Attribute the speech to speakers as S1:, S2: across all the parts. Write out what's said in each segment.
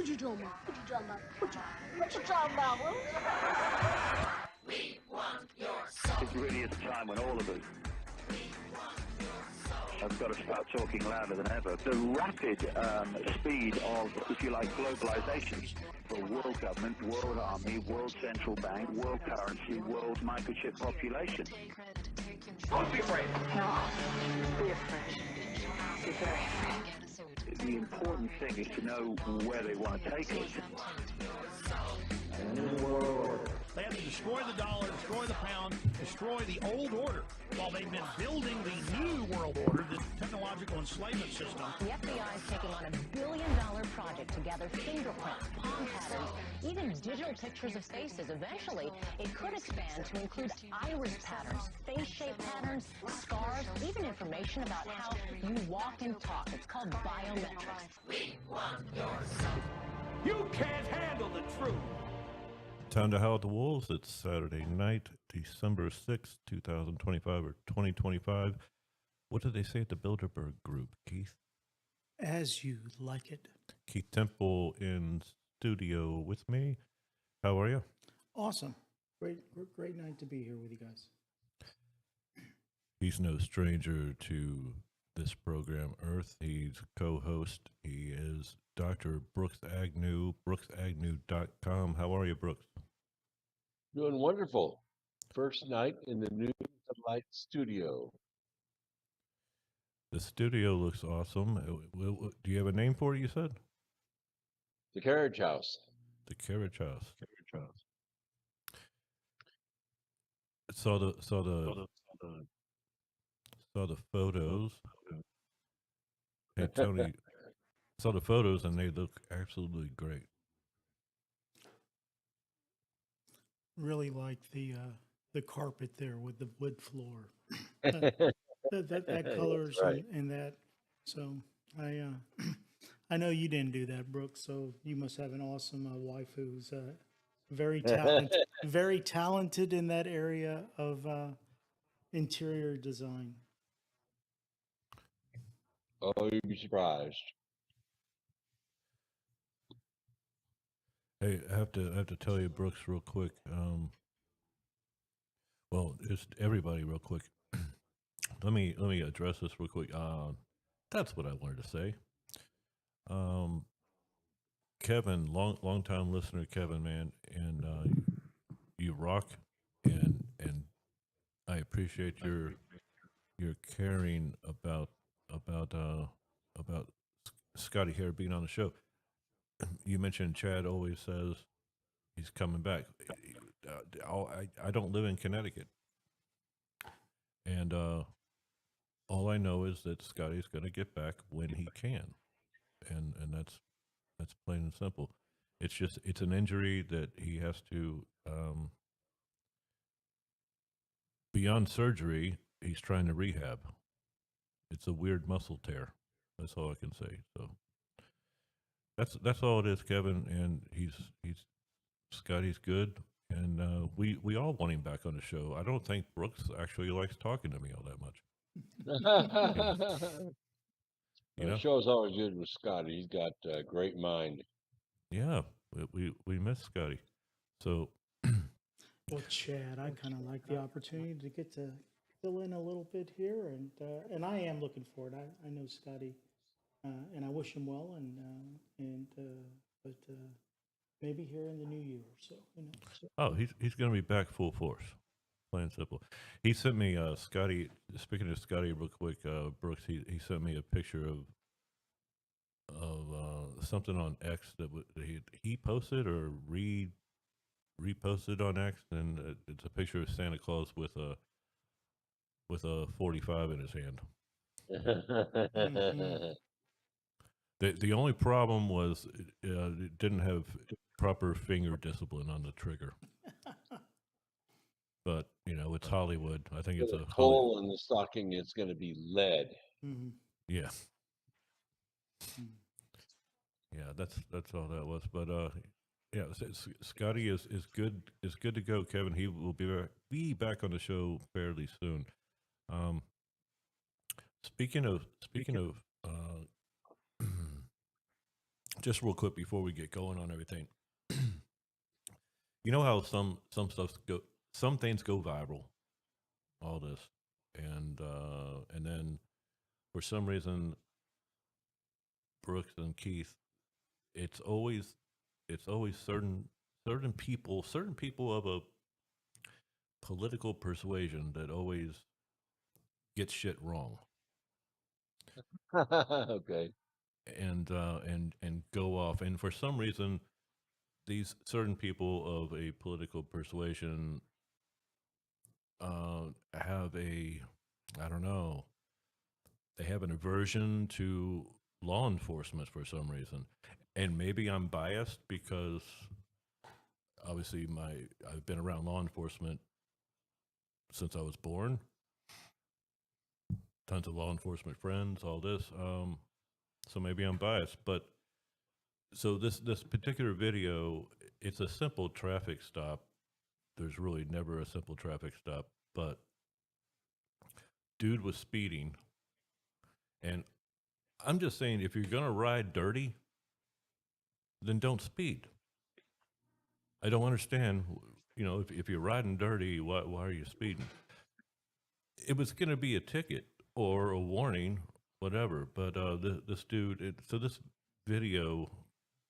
S1: What you talking about? What you talking about? What you talking about, Will?
S2: It really is a time when all of us have got to start talking louder than ever. The rapid speed of, if you like, globalization for world government, world army, world central bank, world currency, world microchip population.
S3: Don't be afraid.
S4: No, be afraid. Be very afraid.
S2: The important thing is to know where they want to take us.
S5: They have to destroy the dollar, destroy the pound, destroy the old order while they've been building the new world order, the technological enslavement system.
S6: The FBI is taking on $1 billion project to gather fingerprints, palm patterns, even digital pictures of faces. Eventually, it could expand to include iris patterns, face shape patterns, scars, even information about how you walk and talk. It's called biometrics.
S5: You can't handle the truth.
S7: Time to Howl at the Wolves. It's Saturday night, December 6th, 2025 or 2025. What did they say at the Bilderberg Group, Keith?
S8: As you like it.
S7: Keith Temple in studio with me. How are you?
S8: Awesome. Great night to be here with you guys.
S7: He's no stranger to this program, Earth. He's a co-host. He is Dr. Brooks Agnew, brooksagnew.com. How are you, Brooks?
S9: Doing wonderful. First night in the new Light studio.
S7: The studio looks awesome. Do you have a name for it, you said?
S9: The Carriage House.
S7: The Carriage House. Saw the photos. Hey, Tony, saw the photos and they look absolutely great.
S8: Really like the carpet there with the wood floor. that colors
S9: right.
S8: and that. So I know you didn't do that, Brooks. So you must have an awesome wife who's very talented, very talented in that area of interior design.
S9: Oh, you'd be surprised.
S7: Hey, I have to tell you, Brooks, real quick. Well, just everybody, real quick. let me address this real quick. That's what I wanted to say. Kevin, long time listener, Kevin, man, and you rock, and I appreciate your caring about Scotty Hare being on the show. You mentioned Chad always says he's coming back. I don't live in Connecticut, and all I know is that Scotty's going to get back when he can, and that's plain and simple. It's an injury that he has to beyond surgery. He's trying to rehab. It's a weird muscle tear. That's all I can say. So that's all it is, Kevin. And Scotty's good, and we all want him back on the show. I don't think Brooks actually likes talking to me all that much.
S9: The show's always good with Scotty. He's got a great mind.
S7: Yeah, we miss Scotty. So,
S8: well, Chad, I kind of like the opportunity to get to fill in a little bit here, and I am looking forward. I know Scotty, and I wish him well, but maybe here in the new year or so.
S7: Oh, he's going to be back full force. Plain and simple. He sent me Scotty. Speaking of Scotty, real quick, Brooks. He sent me a picture of something on X that he posted or reposted on X, and it's a picture of Santa Claus with a 45 in his hand.
S8: Mm-hmm.
S7: The only problem was it didn't have proper finger discipline on the trigger. But it's Hollywood. I think it's a
S9: hole in the stocking. It's going to be lead.
S8: Mm-hmm.
S7: Yeah. Yeah, that's all that was. But yeah, Scotty is good to go. Kevin, he will be back on the show fairly soon. Speaking of just real quick before we get going on everything. You know how some things go viral, all this, and then for some reason, Brooks and Keith, it's always certain people of a political persuasion that always get shit wrong.
S9: Okay.
S7: And go off. And for some reason, these certain people of a political persuasion have a, I don't know, they have an aversion to law enforcement for some reason. And maybe I'm biased because obviously I've been around law enforcement since I was born. Tons of law enforcement friends, all this. So maybe I'm biased, but so this particular video, it's a simple traffic stop. There's really never a simple traffic stop, but dude was speeding. And I'm just saying, if you're gonna ride dirty, then don't speed. I don't understand, if you're riding dirty, why are you speeding? It was gonna be a ticket or a warning, whatever. But this dude, so this video,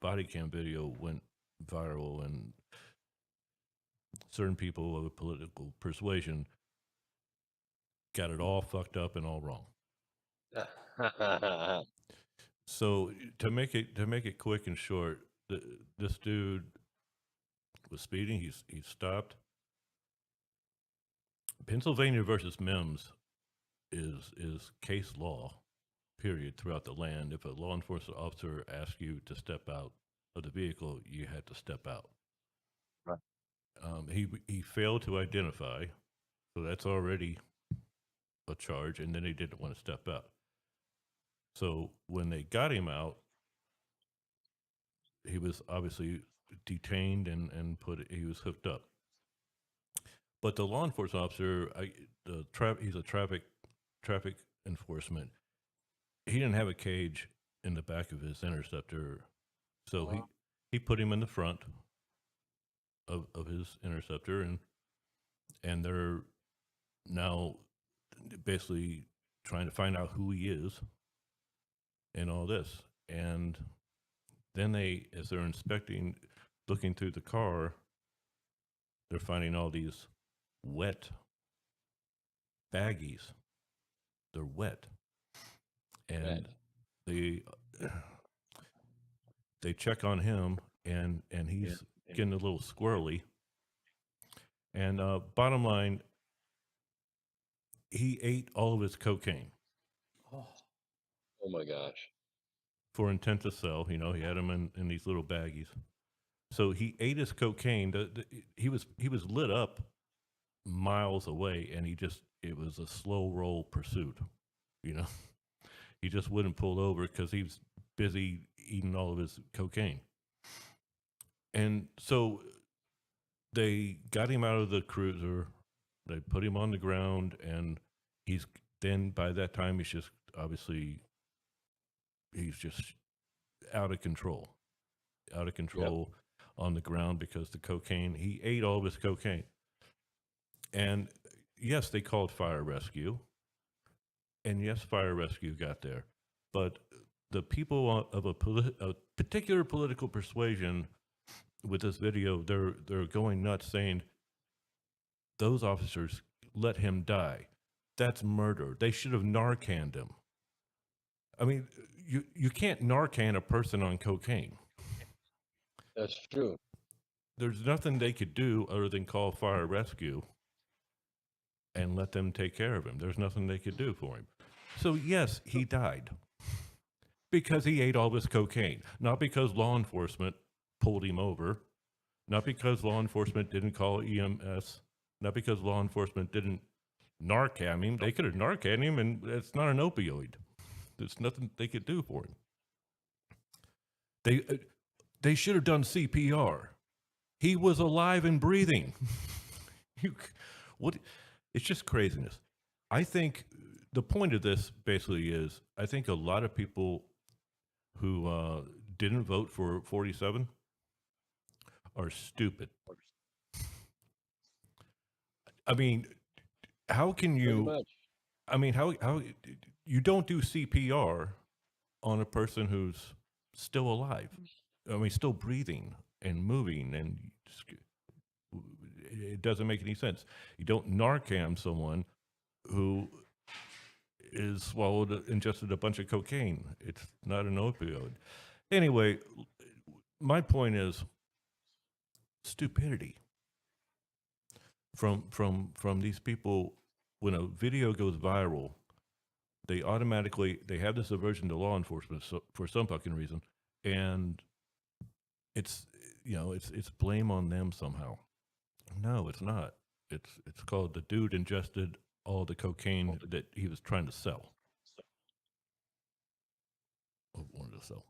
S7: body cam video, went viral, and certain people of a political persuasion got it all fucked up and all wrong. So to make it quick and short, this dude was speeding. He stopped. Pennsylvania versus Mims is case law, period, throughout the land. If a law enforcement officer asks you to step out of the vehicle, you had to step out.
S9: Right.
S7: He failed to identify, so that's already a charge, and then he didn't want to step out. So when they got him out, he was obviously detained and he was hooked up. But the law enforcement officer, he's a traffic enforcement. He didn't have a cage in the back of his interceptor, so he put him in the front of his interceptor, and they're now basically trying to find out who he is and all this. And then as they're inspecting, looking through the car, they're finding all these wet baggies. They're wet. And they check on him, and he's getting a little squirrely. And bottom line, he ate all of his cocaine.
S9: Oh my gosh.
S7: For intent to sell. He had them in these little baggies. So he ate his cocaine. He was lit up miles away, and it was a slow roll pursuit. He just wouldn't pull over because he was busy eating all of his cocaine. And so they got him out of the cruiser. They put him on the ground, and by that time, he's just out of control on the ground because the cocaine, he ate all of his cocaine. And yes, they called fire rescue. And yes, fire rescue got there. But the people of a particular political persuasion with this video, they're going nuts, saying those officers let him die. That's murder. They should have Narcaned him. I mean, you can't Narcan a person on cocaine.
S9: That's true.
S7: There's nothing they could do other than call fire rescue and let them take care of him. There's nothing they could do for him. So yes, he died because he ate all this cocaine, not because law enforcement pulled him over, not because law enforcement didn't call EMS, not because law enforcement didn't Narcan him. They could have Narcan him, and it's not an opioid. There's nothing they could do for him. They should have done CPR. He was alive and breathing. It's just craziness. I think the point of this basically is, I think a lot of people who didn't vote for 47 are stupid. I mean, how can
S9: Pretty
S7: you?
S9: much.
S7: I mean, how you don't do CPR on a person who's still alive? I mean, still breathing and moving, and it doesn't make any sense. You don't Narcan someone who is swallowed, ingested a bunch of cocaine. It's not an opioid. Anyway, my point is stupidity from these people. When a video goes viral, they automatically they have this aversion to law enforcement for some fucking reason, and it's it's blame on them somehow. No, it's not. It's called the dude ingested all the cocaine that he was trying to sell. Or wanted to sell.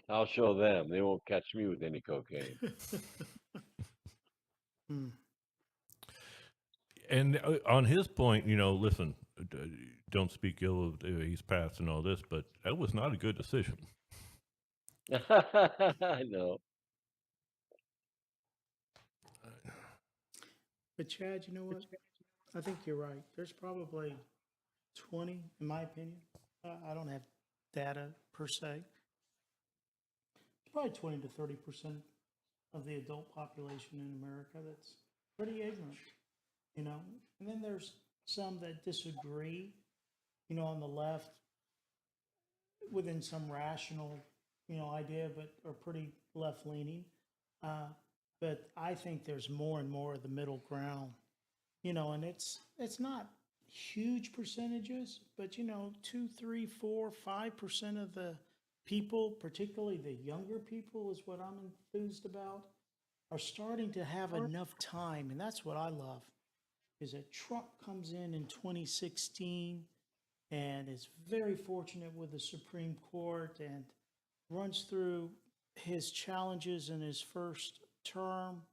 S9: I'll show them. They won't catch me with any cocaine.
S7: And on his point, listen, don't speak ill of he's passed and all this, but that was not a good decision.
S9: I know.
S8: But Chad, you know what? I think you're right. There's probably 20, in my opinion. I don't have data per se. Probably 20 to 30% of the adult population in America that's pretty ignorant, And then there's some that disagree, on the left within some rational, idea, but are pretty left leaning. But I think there's more and more of the middle ground, and it's not huge percentages, but 2, 3, 4, 5% of the people, particularly the younger people, is what I'm enthused about, are starting to have enough time, and that's what I love. Is that Trump comes in 2016 and is very fortunate with the Supreme Court and runs through his challenges in his first term,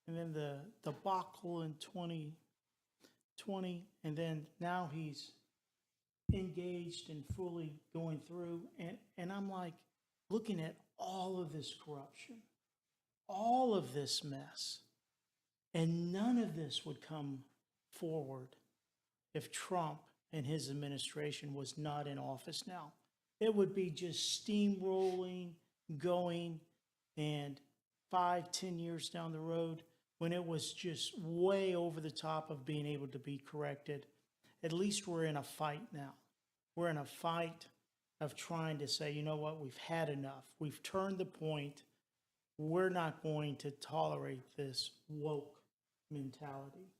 S8: and then the debacle in 2020, and then now he's engaged and fully going through, and I'm like looking at all of this corruption, all of this mess, and none of this would come forward if Trump and his administration was not in office now. It would be just steamrolling, going, and 5, 10 years down the road, when it was just way over the top of being able to be corrected. At least we're in a fight now. We're in a fight of trying to say, you know what, we've had enough. We've turned the point. We're not going to tolerate this woke mentality.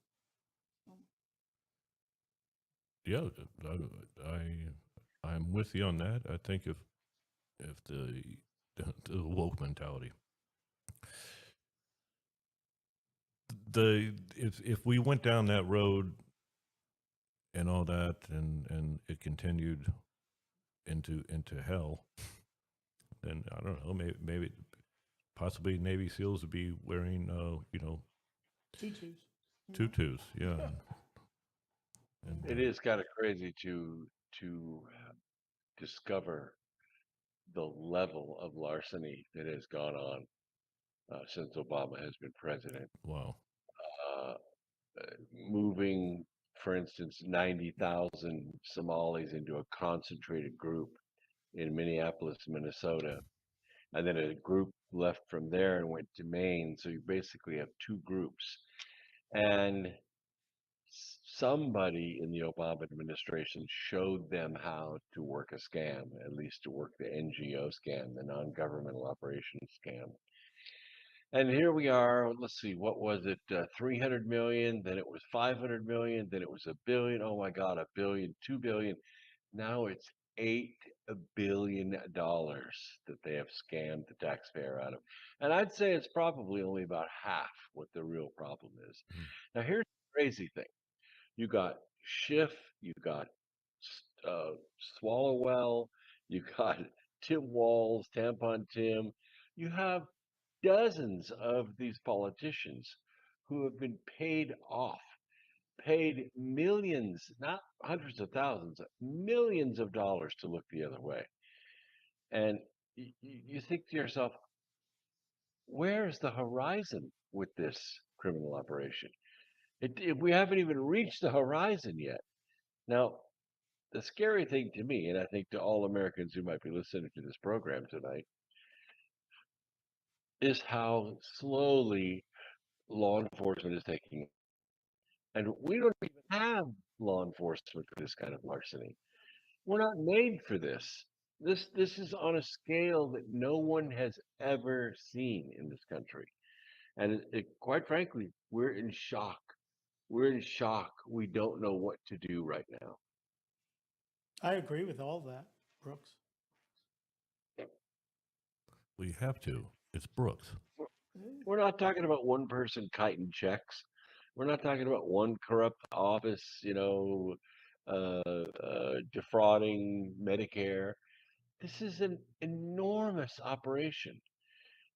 S7: Yeah, I'm with you on that. I think if the woke mentality, if we went down that road and all that, and it continued into hell, then I don't know. Maybe possibly Navy SEALs would be wearing tutus. Yeah. And,
S9: It is kind of crazy to discover the level of larceny that has gone on since Obama has been president.
S7: wow.
S9: Moving, for instance, 90,000 Somalis into a concentrated group in Minneapolis, Minnesota, and then a group left from there and went to Maine. So you basically have two groups. And somebody in the Obama administration showed them how to work a scam, at least to work the NGO scam, the non-governmental operations scam. And here we are. Let's see, what was it? 300 million. Then it was 500 million. Then it was a billion. Oh my God, a billion, 2 billion. Now it's $8 billion that they have scammed the taxpayer out of. And I'd say it's probably only about half what the real problem is. Now here's the crazy thing. You got Schiff, you got Swallowwell, you got Tim Walz, Tampon Tim. You have dozens of these politicians who have been paid off, paid millions, not hundreds of thousands, millions of dollars to look the other way. And you think to yourself, where's the horizon with this criminal operation? We haven't even reached the horizon yet. Now, the scary thing to me, and I think to all Americans who might be listening to this program tonight, is how slowly law enforcement is taking. And we don't even have law enforcement for this kind of larceny. We're not made for this. This is on a scale that no one has ever seen in this country. And quite frankly, we're in shock. We're in shock. We don't know what to do right now.
S8: I agree with all that, Brooks.
S7: We have to. It's Brooks.
S9: We're not talking about one person kiting checks. We're not talking about one corrupt office, defrauding Medicare. This is an enormous operation.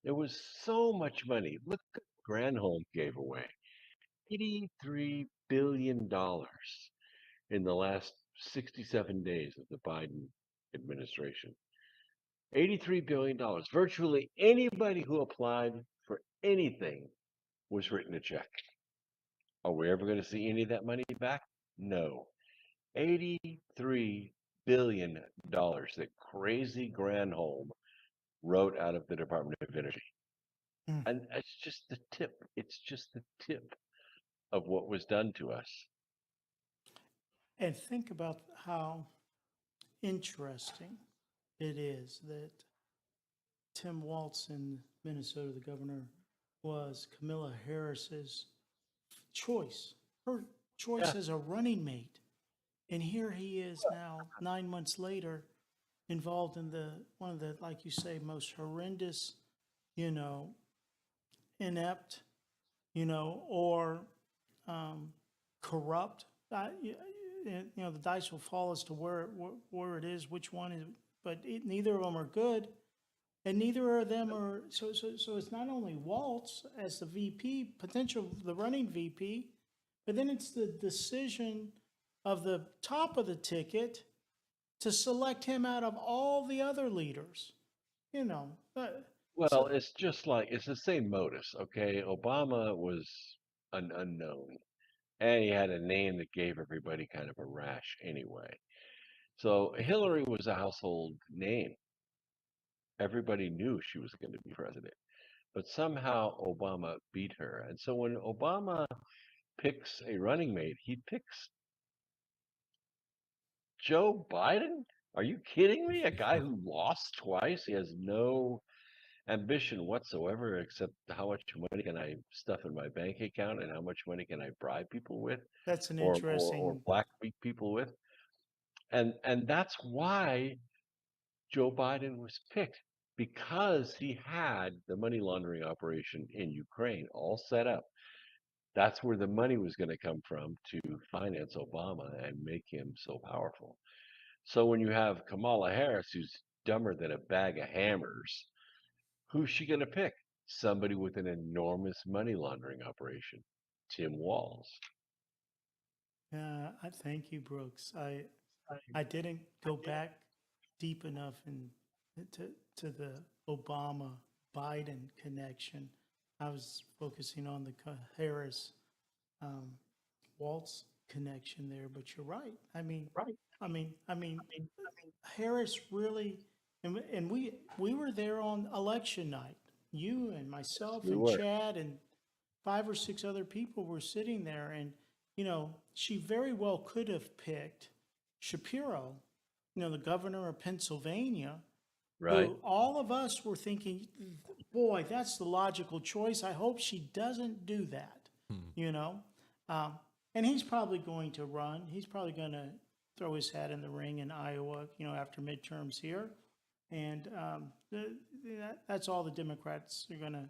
S9: There was so much money. Look at Granholm gave away $83 billion in the last 67 days of the Biden administration. $83 billion. Virtually anybody who applied for anything was written a check. Are we ever going to see any of that money back? No. $83 billion that crazy Granholm wrote out of the Department of Energy. And it's just the tip. It's just the tip of what was done to us.
S8: And think about how interesting it is that Tim Walz in Minnesota, the governor, was Kamala Harris's choice, her choice as a running mate. And here he is now, 9 months later, involved in one of the, like you say, most horrendous, inept, or corrupt. The dice will fall as to where it is, which one is, but neither of them are good. And neither of them are, so it's not only Walz as the VP, the running VP, but then it's the decision of the top of the ticket to select him out of all the other leaders,
S9: Well, it's just like, it's the same modus, okay? Obama was an unknown, and he had a name that gave everybody kind of a rash anyway. So Hillary was a household name. Everybody knew she was going to be president, but somehow Obama beat her. And so when Obama picks a running mate, he picks Joe Biden? Are you kidding me? A guy who lost twice? He has no ambition whatsoever except how much money can I stuff in my bank account and how much money can I bribe people with?
S8: That's an
S9: or
S8: interesting.
S9: blackmail people with. And that's why Joe Biden was picked, because he had the money laundering operation in Ukraine all set up. That's where the money was going to come from to finance Obama and make him so powerful. So when you have Kamala Harris, who's dumber than a bag of hammers, who's she going to pick? Somebody with an enormous money laundering operation, Tim Walz.
S8: I thank you, Brooks. I didn't go back deep enough to the Obama Biden connection. I was focusing on the Harris Walz connection there, but you're right. I mean, Harris really, and we were there on election night. You and myself and Chad and 5 or 6 other people were sitting there, and she very well could have picked Shapiro, the governor of Pennsylvania.
S9: Right.
S8: Who all of us were thinking, boy, that's the logical choice. I hope she doesn't do that, and he's probably going to run. He's probably going to throw his hat in the ring in Iowa, after midterms here. And that's all the Democrats are going to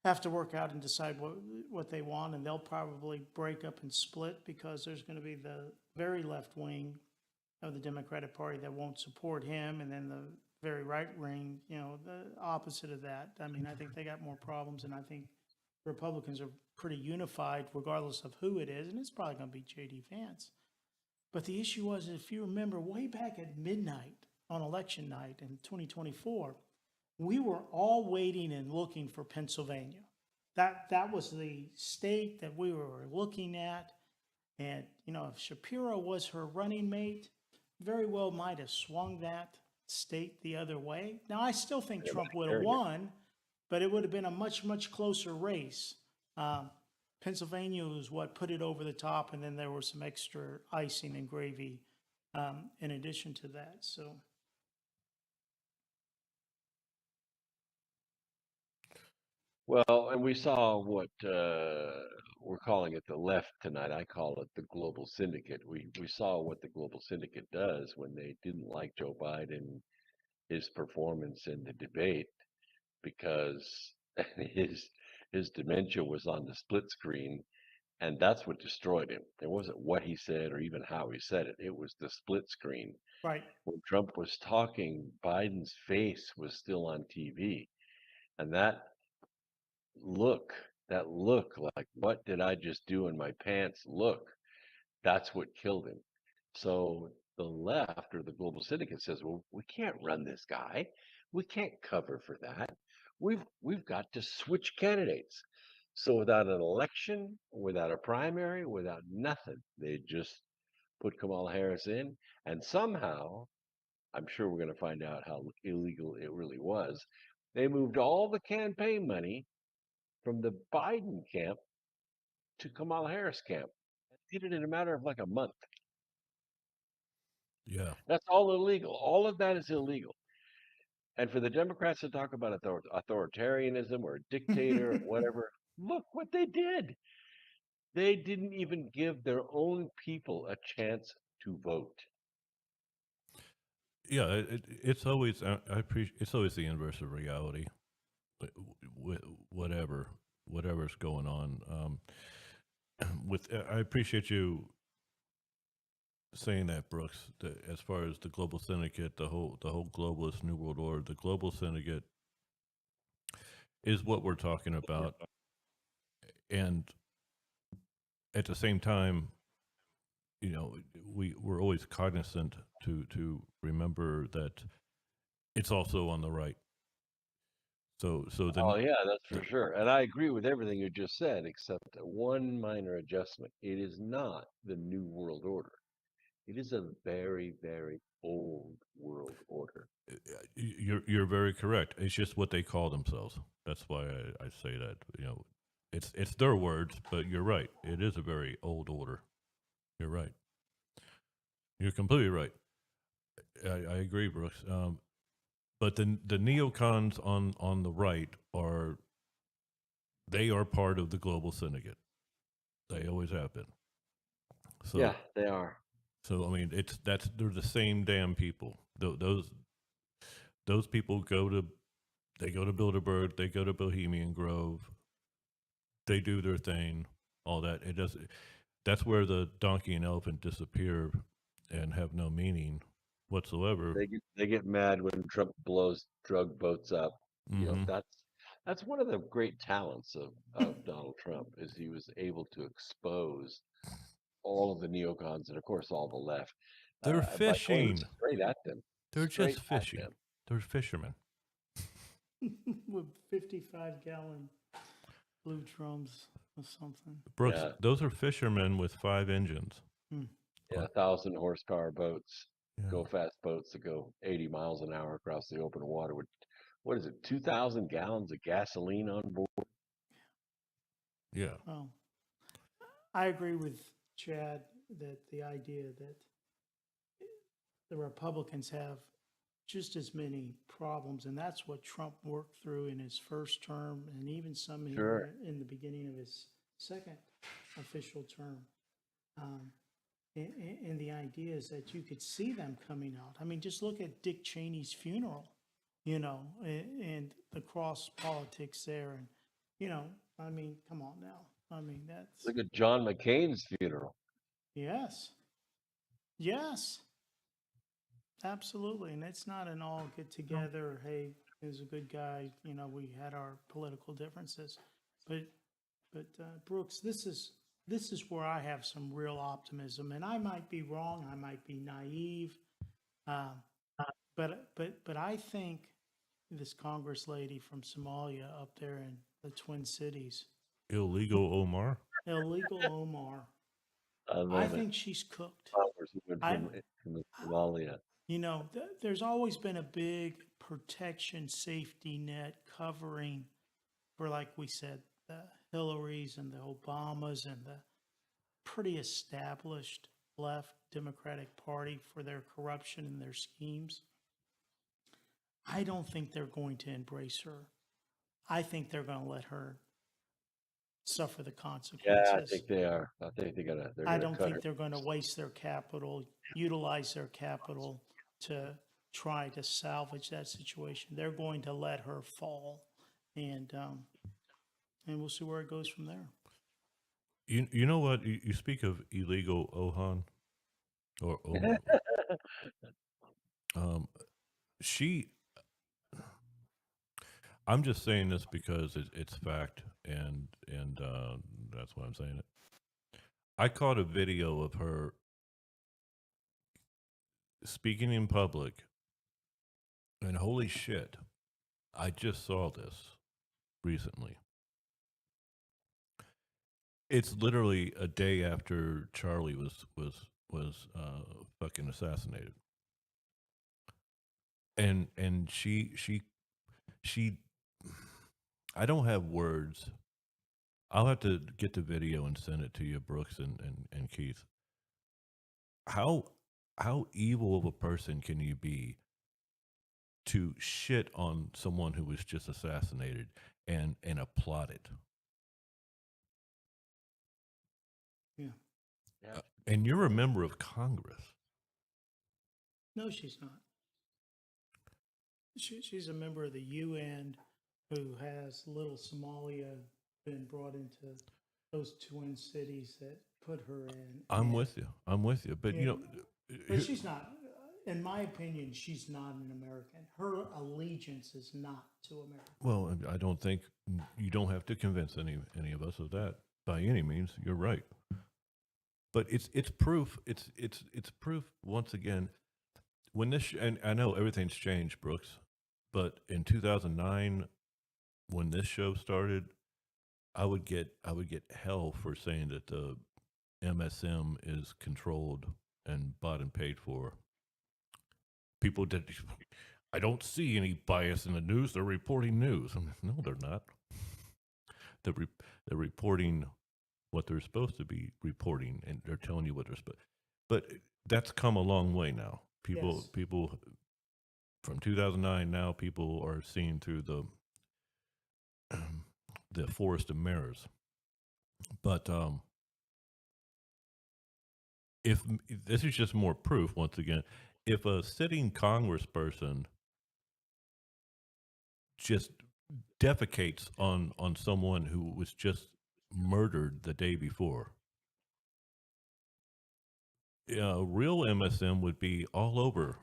S8: have to work out and decide what they want. And they'll probably break up and split, because there's going to be the very left wing of the Democratic Party that won't support him, and then the very right wing, the opposite of that. I mean, I think they got more problems, and I think Republicans are pretty unified regardless of who it is, and it's probably going to be J.D. Vance. But the issue was, if you remember, way back at midnight on election night in 2024, we were all waiting and looking for Pennsylvania. That was the state that we were looking at. And, you know, if Shapiro was her running mate, very well might have swung that state the other way. Now, I still think Trump would have won, but it would have been a much, much closer race. Pennsylvania was what put it over the top, and then there was some extra icing and gravy in addition to that. So.
S9: Well, and we saw what we're calling it the left tonight. I call it the global syndicate. We saw what the global syndicate does when they didn't like Joe Biden, his performance in the debate, because his dementia was on the split screen, and that's what destroyed him. It wasn't what he said or even how he said it. It was the split screen.
S8: Right.
S9: When Trump was talking, Biden's face was still on TV, and that look like, what did I just do in my pants? Look, that's what killed him. So the left or the global syndicate says, well, we can't run this guy. We can't cover for that. We've got to switch candidates. So without an election, without a primary, without nothing, they just put Kamala Harris in. And somehow, I'm sure we're going to find out how illegal it really was. They moved all the campaign money from the Biden camp to Kamala Harris camp. Did it in a matter of like a month.
S7: Yeah.
S9: That's all illegal. All of that is illegal. And for the Democrats to talk about authoritarianism or dictator or whatever, look what they did. They didn't even give their own people a chance to vote.
S7: Yeah, it's always I appreciate it's always the inverse of reality. Whatever's going on. I appreciate you saying that, Brooks. As far as the global syndicate, the whole globalist new world order, the global syndicate is what we're talking about, and at the same time, you know, we're always cognizant to remember that it's also on the right. So
S9: oh yeah, that's for sure. And I agree with everything you just said, except one minor adjustment. It is not the New World Order. It is a very, very old world order.
S7: You're very correct. It's just what they call themselves. That's why I say that. You know, it's their words, but you're right. It is a very old order. You're right. You're completely right. I agree, Brooks. But the neocons on the right are part of the global syndicate. They always have been. So,
S9: yeah, they are.
S7: So I mean, they're the same damn people. Those people go to Bilderberg, they go to Bohemian Grove, they do their thing, all that. It does. That's where the donkey and elephant disappear and have no meaning whatsoever.
S9: They get mad when Trump blows drug boats up. You know, that's one of the great talents of Donald Trump, is he was able to expose all of the neocons and of course all the left.
S7: They're fishing
S9: straight at them.
S7: They're just fishing. They're fishermen
S8: with 55-gallon blue drums or something.
S7: Brooks, those are fishermen with 5 engines.
S9: Yeah, 1,000 horsepower boats. Go fast boats that go 80 miles an hour across the open water with, what is it, 2,000 gallons of gasoline on board?
S7: Yeah.
S8: Oh, I agree with Chad that the idea that the Republicans have just as many problems, and that's what Trump worked through in his first term, and even some in the beginning of his second official term. And the idea is that you could see them coming out. I mean, just look at Dick Cheney's funeral, you know, and the cross politics there. And, you know, I mean, come on now. I mean, that's...
S9: Look at John McCain's funeral.
S8: Yes. Yes. Absolutely. And it's not an all get together, hey, he was a good guy, you know, we had our political differences. But Brooks, this is where I have some real optimism, and I might be wrong. I might be naive. But I think this Congress lady from Somalia up there in the Twin Cities,
S7: Illegal Omar.
S8: illegal Omar,
S9: I
S8: I
S9: love it.
S8: think she's cooked.
S9: Congresswoman
S8: I,
S9: from Somalia.
S8: you know, there's always been a big protection safety net covering for, like we said, the Hillarys and the Obamas and the pretty established left Democratic Party for their corruption and their schemes. I don't think they're going to embrace her. I think they're going to let her suffer the consequences.
S9: Yeah, I think they are. I think they're gonna.
S8: I
S9: Gonna
S8: don't
S9: cut
S8: think
S9: her.
S8: they're going to waste their capital, utilize their capital to try to salvage that situation. They're going to let her fall, and we'll see where it goes from there.
S7: You know what? You speak of illegal Ohan or she. I'm just saying this because it's fact, and that's why I'm saying it. I caught a video of her speaking in public, and holy shit, I just saw this recently. It's literally a day after Charlie was fucking assassinated, and she I don't have words. I'll have to get the video and send it to you, Brooks and Keith. How evil of a person can you be to shit on someone who was just assassinated and applaud it?
S8: Yeah.
S7: And you're a member of Congress.
S8: No, she's not. She's a member of the UN who has little Somalia been brought into those twin cities that put her in.
S7: I'm with you. But you know,
S8: but she's not. In my opinion, she's not an American. Her allegiance is not to America.
S7: Well, I don't think you don't have to convince any of us of that by any means. You're right. But it's proof. It's proof once again. When this and I know everything's changed, Brooks, but in 2009, when this show started, I would get hell for saying that the MSM is controlled and bought and paid for. People did. I don't see any bias in the news. They're reporting news. No, they're not. They're reporting what they're supposed to be reporting, and they're telling you what they're supposed. But that's come a long way now. People from 2009 now, people are seeing through the forest of mirrors. But if this is just more proof, once again, if a sitting congressperson just defecates on someone who was just murdered the day before, real MSM would be all over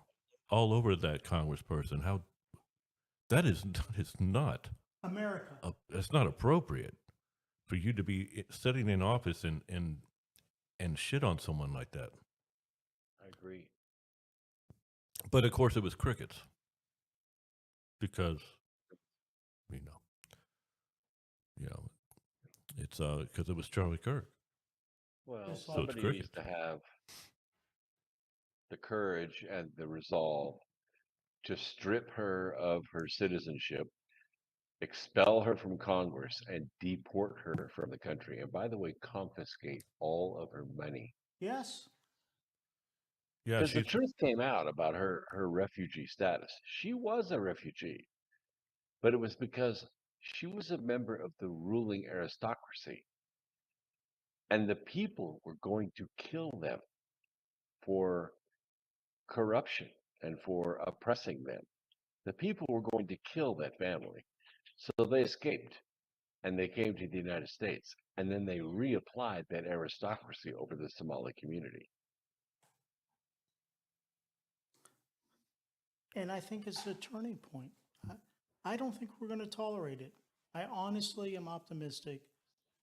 S7: that congressperson. How that is not
S8: America.
S7: It's not appropriate for you to be sitting in office and shit on someone like that.
S9: I agree.
S7: But of course, it was crickets because you know, it's because it was Charlie Kirk.
S9: Well,
S8: So it's
S9: somebody needs to have the courage and the resolve to strip her of her citizenship, expel her from Congress, and deport her from the country. And by the way, confiscate all of her money.
S8: Yes.
S7: Yeah,
S9: Because the truth came out about her refugee status. She was a refugee, but it was because she was a member of the ruling aristocracy. And the people were going to kill them for corruption and for oppressing them. The people were going to kill that family. So they escaped and they came to the United States. And then they reapplied that aristocracy over the Somali community.
S8: And I think it's a turning point. I don't think we're going to tolerate it. I honestly am optimistic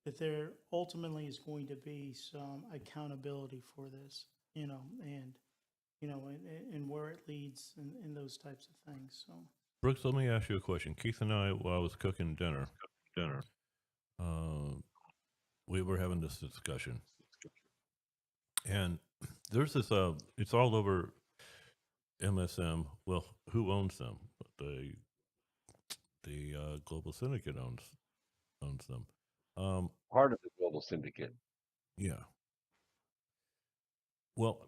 S8: that there ultimately is going to be some accountability for this, and you know, and where it leads and those types of things. So,
S7: Brooks, let me ask you a question. Keith and I, while I was cooking dinner, uh, we were having this discussion, and there's this. It's all over MSM. Well, who owns them? The global syndicate owns them.
S9: Part of the global syndicate.
S7: Yeah. Well,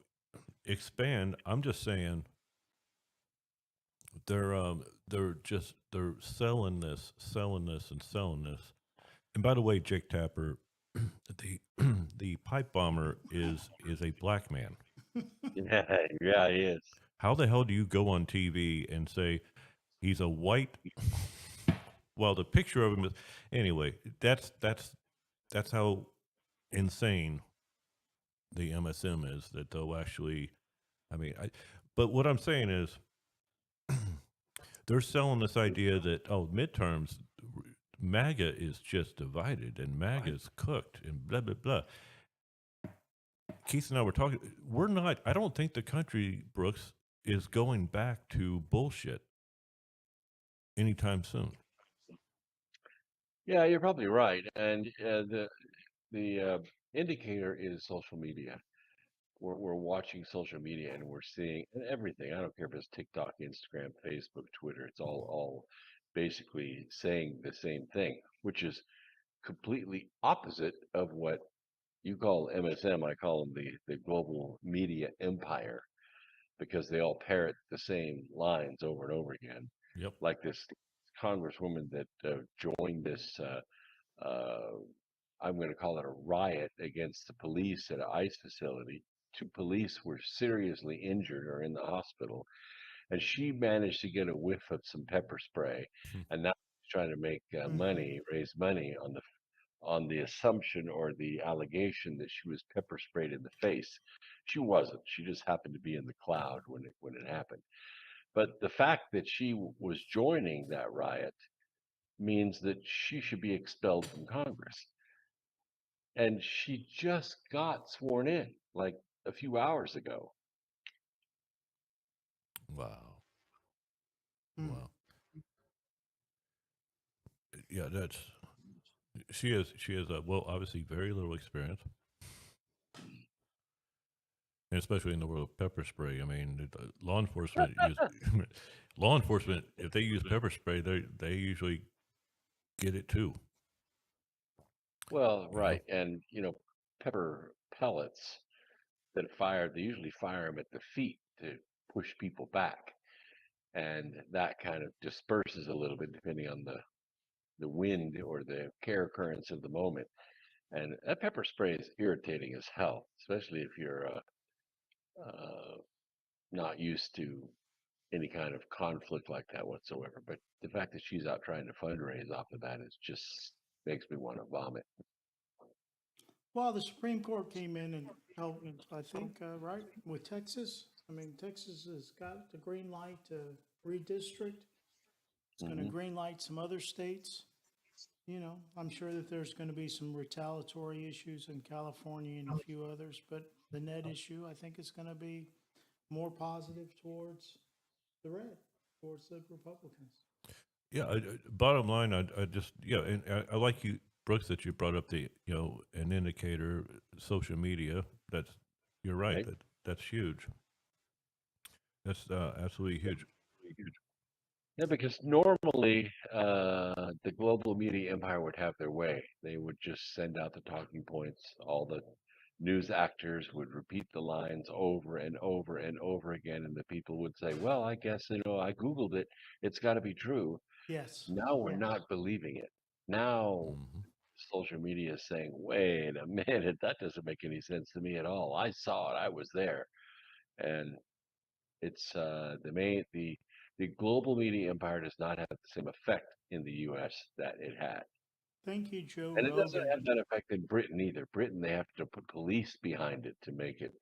S7: expand. I'm just saying they're selling this, and selling this. And by the way, Jake Tapper, the the pipe bomber is a black man.
S9: Yeah, he is.
S7: How the hell do you go on TV and say he's a white? Well, the picture of him is anyway. That's how insane the MSM is, that they'll actually. I mean, but what I'm saying is, they're selling this idea that midterms, MAGA is just divided and MAGA is cooked and blah blah blah. Keith and I were talking. We're not. I don't think the country, Brooks, is going back to bullshit anytime soon.
S9: Yeah, you're probably right. And the indicator is social media. We're watching social media and we're seeing everything. I don't care if it's TikTok, Instagram, Facebook, Twitter. It's all basically saying the same thing, which is completely opposite of what you call MSM. I call them the global media empire, because they all parrot the same lines over and over again.
S7: Yep.
S9: Like this congresswoman that joined this. I'm going to call it a riot against the police at an ICE facility. 2 police were seriously injured or in the hospital, and she managed to get a whiff of some pepper spray, and now she's trying to make raise money on the assumption or the allegation that she was pepper sprayed in the face. She wasn't. She just happened to be in the cloud when it happened. But the fact that she was joining that riot means that she should be expelled from Congress. And she just got sworn in like a few hours ago.
S7: Wow. Wow. Yeah, she has obviously very little experience, and especially in the world of pepper spray. I mean, law enforcement if they use pepper spray, they usually get it too.
S9: Well, right. And, pepper pellets that they usually fire them at the feet to push people back. And that kind of disperses a little bit depending on the wind or the air currents of the moment. And that pepper spray is irritating as hell, especially if you're not used to any kind of conflict like that whatsoever. But the fact that she's out trying to fundraise off of that is just makes me want to vomit.
S8: well, the Supreme Court came in and helped, I think, right, with Texas. I mean, Texas has got the green light to redistrict. It's going to green light some other states. I'm sure that there's going to be some retaliatory issues in California and a few others, but the net issue, I think, is going to be more positive towards towards the Republicans.
S7: Yeah. Bottom line, I just and I like you, Brooks, that you brought up the an indicator, social media. You're right. That's huge. That's absolutely huge.
S9: Yeah, because normally the global media empire would have their way. They would just send out the talking points. All the news actors would repeat the lines over and over and over again, and the people would say, "Well, I guess I Googled it. It's got to be true."
S8: Yes.
S9: Now we're not believing it. Now social media is saying, "Wait a minute, that doesn't make any sense to me at all. I saw it. I was there," and it's the global media empire does not have the same effect in the U.S. that it had.
S8: Thank you, Joe
S9: And it
S8: Rogan.
S9: doesn't have that effect in Britain either. Britain, they have to put police behind it to make it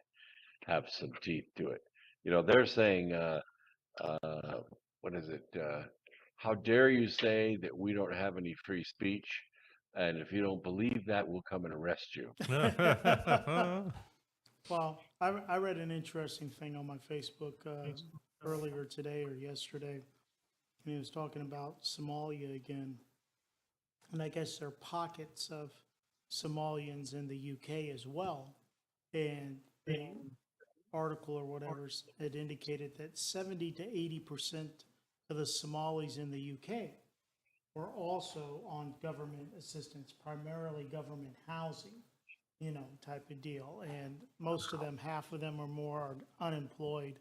S9: have some teeth to it. They're saying, what is it? How dare you say that we don't have any free speech? And if you don't believe that, we'll come and arrest you.
S8: Well, I read an interesting thing on my Facebook earlier today or yesterday, and he was talking about Somalia again. And I guess there are pockets of Somalians in the UK as well. And the article or whatever had indicated that 70 to 80% of the Somalis in the UK were also on government assistance, primarily government housing, type of deal. And most of them, half of them or more, are unemployed,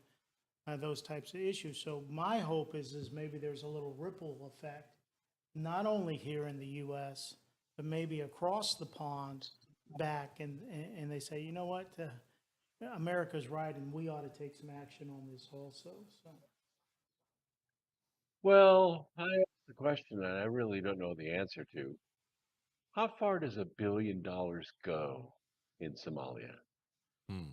S8: those types of issues. So my hope is maybe there's a little ripple effect, not only here in the U.S., but maybe across the pond back, and they say, you know what, America's right, and we ought to take some action on this also. So
S9: Well, I asked the question that I really don't know the answer to. How far does $1 billion go in Somalia? Probably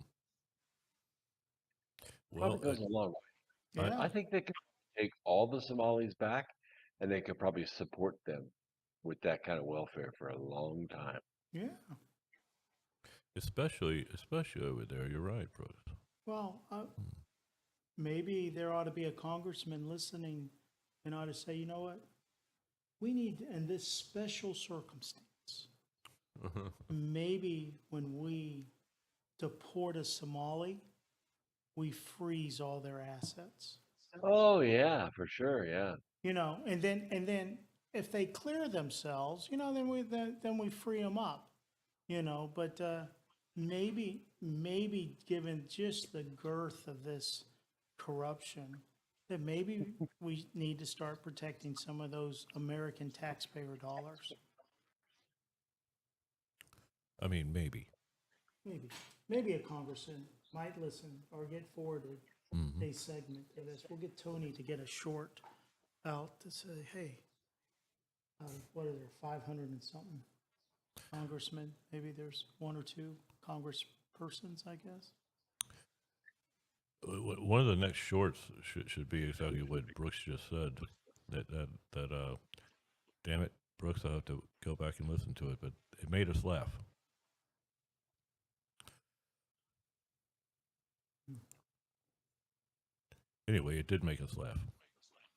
S7: Well,
S9: goes a long way.
S8: yeah,
S9: I think they could take all the Somalis back, and they could probably support them with that kind of welfare for a long time.
S8: yeah.
S7: especially over there. You're right, Bruce.
S8: Well, maybe there ought to be a congressman listening and ought to say, you know what, we need, in this special circumstance, maybe when we deport a Somali, we freeze all their assets.
S9: Oh yeah, for sure. Yeah.
S8: And then if they clear themselves, then we free them up. But maybe given just the girth of this corruption, that maybe we need to start protecting some of those American taxpayer dollars.
S7: I mean, maybe.
S8: Maybe a congressman might listen or get forwarded a segment of this. We'll get Tony to get a short out to say, hey, what are there, 500 and something congressmen? Maybe there's one or two congresspersons, I guess.
S7: One of the next shorts should be exactly what Brooks just said. That damn it, Brooks, I'll have to go back and listen to it, but it made us laugh. Anyway, it did make us laugh.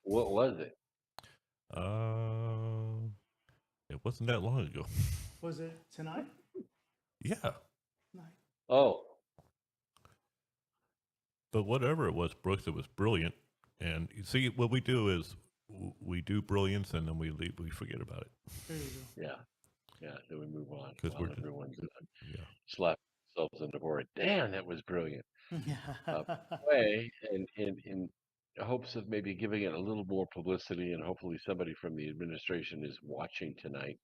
S9: What was it?
S7: It wasn't that long ago.
S8: Was it tonight?
S7: Yeah.
S8: Tonight.
S9: Oh,
S7: But whatever it was, Brooks, it was brilliant. And you see, what we do is we do brilliance, and then we forget about it.
S8: There you go.
S9: yeah. Yeah. Then we move on.
S7: 'Cause
S9: While
S7: we're-
S9: everyone's
S7: Yeah.
S9: slap themselves in the forehead. Damn, that was brilliant.
S8: Yeah.
S9: Way in hopes of maybe giving it a little more publicity, and hopefully somebody from the administration is watching tonight.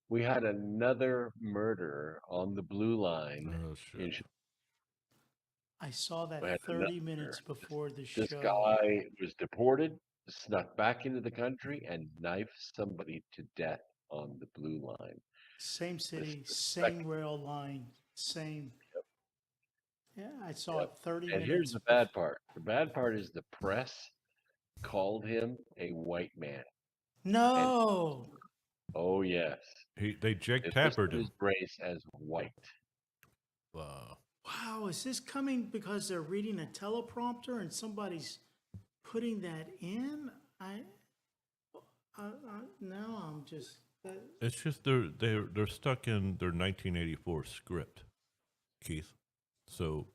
S9: We had another murder on the Blue Line.
S7: Oh,
S9: in
S7: shit.
S8: I saw that
S9: We had
S8: 30
S9: another
S8: minutes
S9: murder.
S8: before the
S9: This
S8: show.
S9: guy was deported, snuck back into the country, and knifed somebody to death on the Blue Line.
S8: Same city,
S9: the
S8: same
S9: second-
S8: rail line, same. Yeah, I saw
S9: Yep.
S8: it 30
S9: And
S8: minutes.
S9: here's the bad part. The bad part is the press called him a white man.
S8: No.
S9: Oh yes.
S7: They Jake
S9: They
S7: Tappered
S9: listed
S7: him.
S9: his race as white.
S7: Wow.
S8: Wow, is this coming because they're reading a teleprompter and somebody's putting that in? Now I'm just.
S7: It's just they're stuck in their 1984 script, Keith. So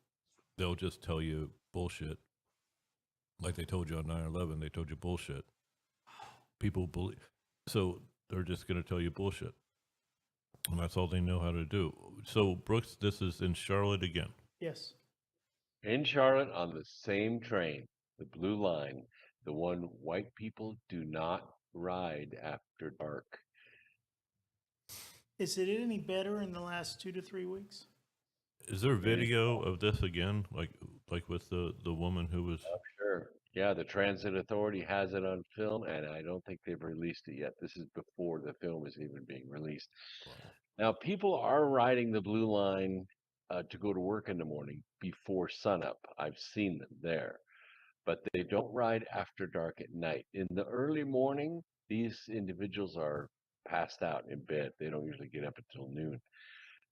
S7: they'll just tell you bullshit, like they told you on 9/11. They told you bullshit. People believe, so they're just going to tell you bullshit, and that's all they know how to do. So Brooks, this is in Charlotte again.
S8: Yes.
S9: In Charlotte on the same train, the Blue Line, the one white people do not ride after dark.
S8: Is it any better in the last 2 to 3 weeks?
S7: Is there video of this again, like with the woman who was?
S9: Oh, sure. Yeah, the Transit Authority has it on film, and I don't think they've released it yet. This is before the film is even being released. Now, people are riding the Blue Line to go to work in the morning before sunup. I've seen them there, but they don't ride after dark at night. In the early morning, these individuals are passed out in bed. They don't usually get up until noon.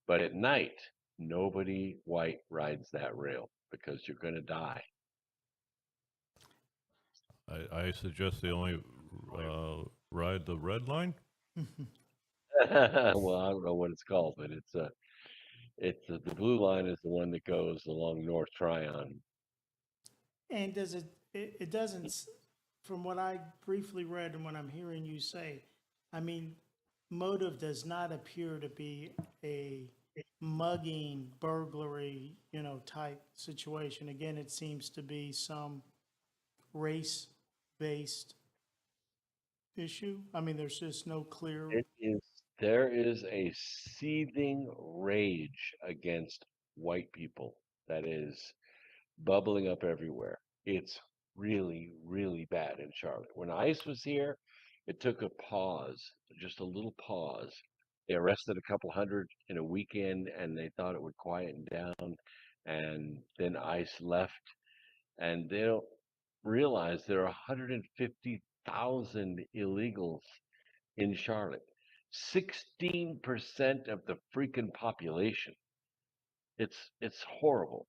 S9: But at night, nobody white rides that rail because you're going to die.
S7: I suggest they only ride the red line.
S9: Well, I don't know what it's called, but the blue line is the one that goes along North Tryon.
S8: And does it doesn't, from what I briefly read and what I'm hearing you say, I mean, motive does not appear to be a mugging, burglary, type situation. Again, it seems to be some race-based issue. I mean, there's just no clear.
S9: There is a seething rage against white people that is bubbling up everywhere. It's really, really bad in Charlotte. When ICE was here, it took a pause, just a little pause. They arrested a couple hundred in a weekend and they thought it would quieten down. And then ICE left and they don't realize there are 150,000 illegals in Charlotte. 16% of the freaking population. It's horrible.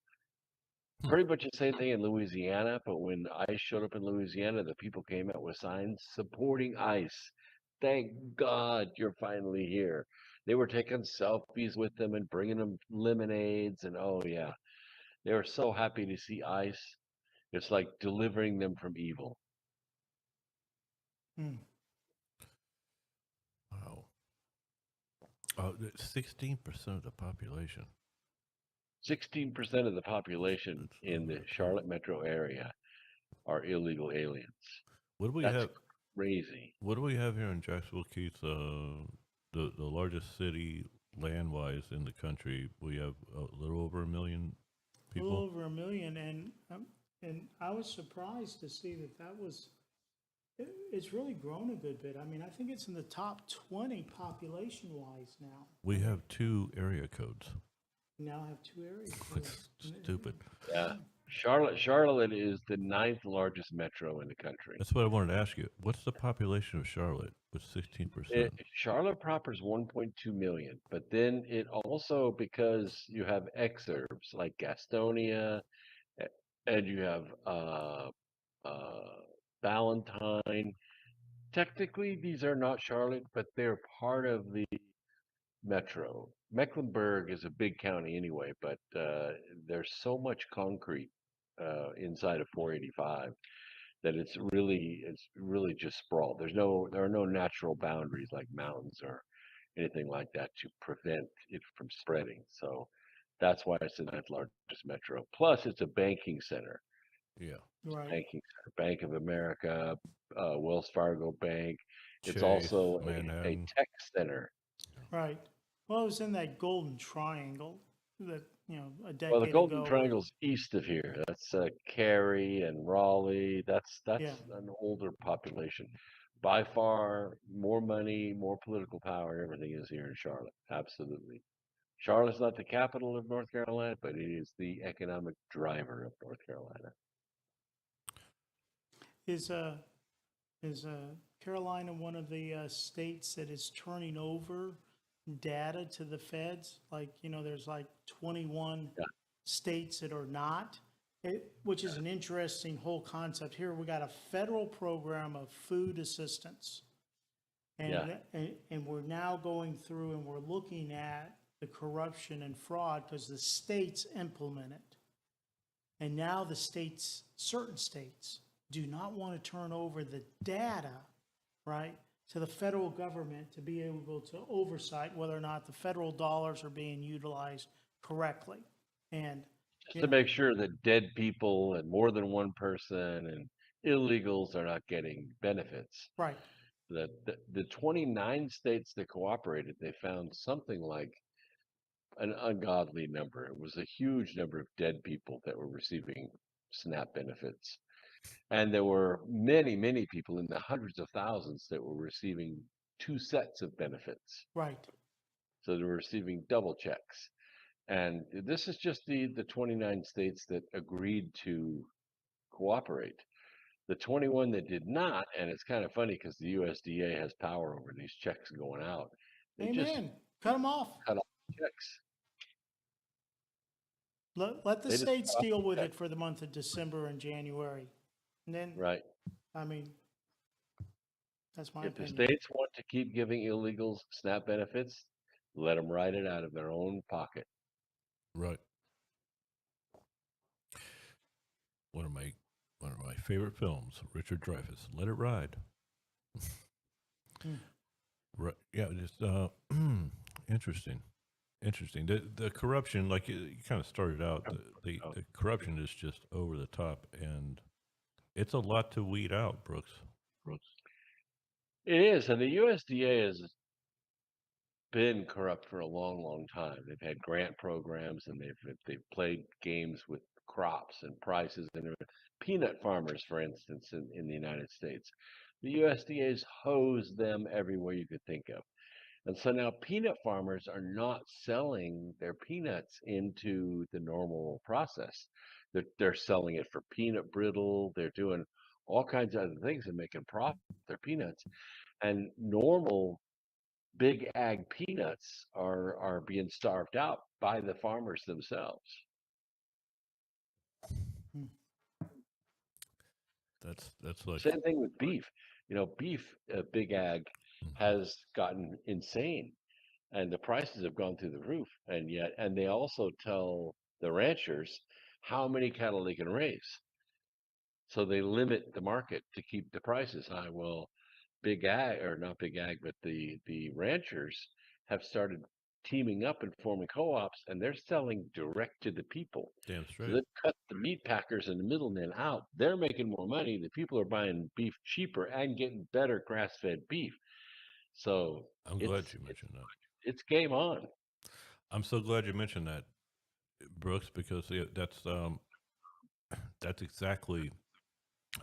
S9: Pretty much the same thing in Louisiana, but when ICE showed up in Louisiana, the people came out with signs supporting ICE. Thank God you're finally here. They were taking selfies with them and bringing them lemonades, and oh yeah, they were so happy to see ICE. It's like delivering them from evil.
S7: Wow. 16% of the population.
S9: 16% of the population in the Charlotte metro area are illegal aliens.
S7: What do we
S9: That's
S7: have?
S9: Crazy.
S7: What do we have here in Jacksonville, Keith? The largest city land-wise in the country. We have a little over 1 million people.
S8: A little over 1 million, and I was surprised to see that was. It's really grown a good bit. I mean, I think it's in the top 20 population-wise now.
S7: We have 2 area codes.
S8: We now have 2 areas.
S7: It's stupid.
S9: Yeah. Charlotte is the 9th largest metro in the country.
S7: That's what I wanted to ask you. What's the population of Charlotte with 16%?
S9: Charlotte proper is 1.2 million, but then it also, because you have exurbs like Gastonia, and you have Valentine. Technically, these are not Charlotte, but they're part of the metro. Mecklenburg is a big county anyway, but there's so much concrete inside of 485 that it's really just sprawl. There are no natural boundaries like mountains or anything like that to prevent it from spreading. So that's why it's the 9th largest metro. Plus, it's a banking center.
S7: Yeah.
S8: Right.
S9: Banking center, Bank of America, Wells Fargo Bank. It's
S7: Chase,
S9: also a
S7: Manhattan.
S9: tech center.
S8: Right. Well, it was in that golden triangle that, a decade
S9: Well, the Golden
S8: ago.
S9: Triangle's east of here. That's Cary and Raleigh. That's
S8: Yeah.
S9: an older population. By far, more money, more political power. Everything is here in Charlotte. Absolutely. Charlotte's not the capital of North Carolina, but it is the economic driver of North Carolina.
S8: Is Carolina one of the states that is turning over data to the feds? Like, there's like 21 states that are not, which is an interesting whole concept. Here we got a federal program of food assistance. And we're now going through and we're looking at the corruption and fraud because the states implement it. And now the states, certain states, do not want to turn over the data, right, to the federal government to be able to oversight whether or not the federal dollars are being utilized correctly. And
S9: just to make sure that dead people and more than one person and illegals are not getting benefits.
S8: Right.
S9: The 29 states that cooperated, they found something like an ungodly number. It was a huge number of dead people that were receiving SNAP benefits. And there were many, many people in the hundreds of thousands that were receiving 2 sets of benefits.
S8: Right.
S9: So they were receiving double checks. And this is just the 29 states that agreed to cooperate. The 21 that did not, and it's kind of funny because the USDA has power over these checks going out. They just
S8: cut them off.
S9: cut off checks.
S8: Let the
S9: They just
S8: states
S9: cut off
S8: deal
S9: the
S8: with
S9: check.
S8: it for the month of December and January. And then,
S9: Right.
S8: I mean, that's my
S9: If the
S8: opinion.
S9: states want to keep giving illegals SNAP benefits, let them write it out of their own pocket.
S7: Right. One of my favorite films, Richard Dreyfuss, Let It Ride. Right. Yeah. Just interesting. Interesting. The corruption, like you kind of started out, the corruption is just over the top, and it's a lot to weed out, Brooks.
S9: It is, and the USDA has been corrupt for a long, long time. They've had grant programs, and they've played games with crops and prices. And there are peanut farmers, for instance, in the United States, the USDA's hosed them everywhere you could think of. And so now peanut farmers are not selling their peanuts into the normal process. They're selling it for peanut brittle. They're doing all kinds of other things and making profit with their peanuts. And normal big ag peanuts are being starved out by the farmers themselves.
S7: That's like
S9: Same thing with beef. Beef, big ag has gotten insane, and the prices have gone through the roof. And they also tell the ranchers how many cattle they can raise. So they limit the market to keep the prices high. Well, big ag, or not big ag, but the ranchers have started teaming up and forming co-ops, and they're selling direct to the people.
S7: damn
S9: So
S7: straight.
S9: they've cut the meat packers and the middlemen out. They're making more money. The people are buying beef cheaper and getting better grass-fed beef. So
S7: I'm glad you mentioned that.
S9: it's game on.
S7: I'm so glad you mentioned that, Brooks, because that's exactly.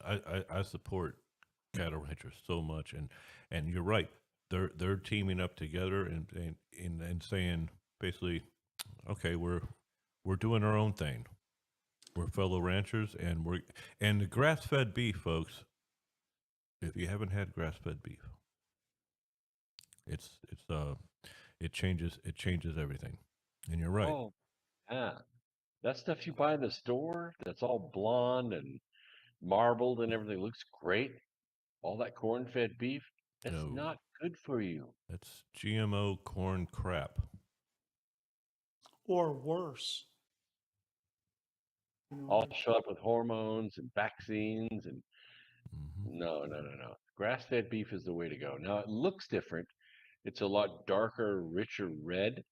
S7: I support cattle ranchers so much, and you're right. They're teaming up together and saying basically, okay, we're doing our own thing. We're fellow ranchers, and the grass fed beef, folks. If you haven't had grass fed beef, it changes everything. And you're right.
S9: Oh, yeah. That stuff you buy in the store that's all blonde and marbled and everything looks great. All that corn-fed beef, it's
S7: No,
S9: not good for you.
S7: that's GMO corn crap.
S8: Or worse. You know,
S9: All
S8: like-
S9: show up with hormones and vaccines and
S7: Hmm.
S9: no. Grass-fed beef is the way to go. Now it looks different. It's a lot darker, richer red,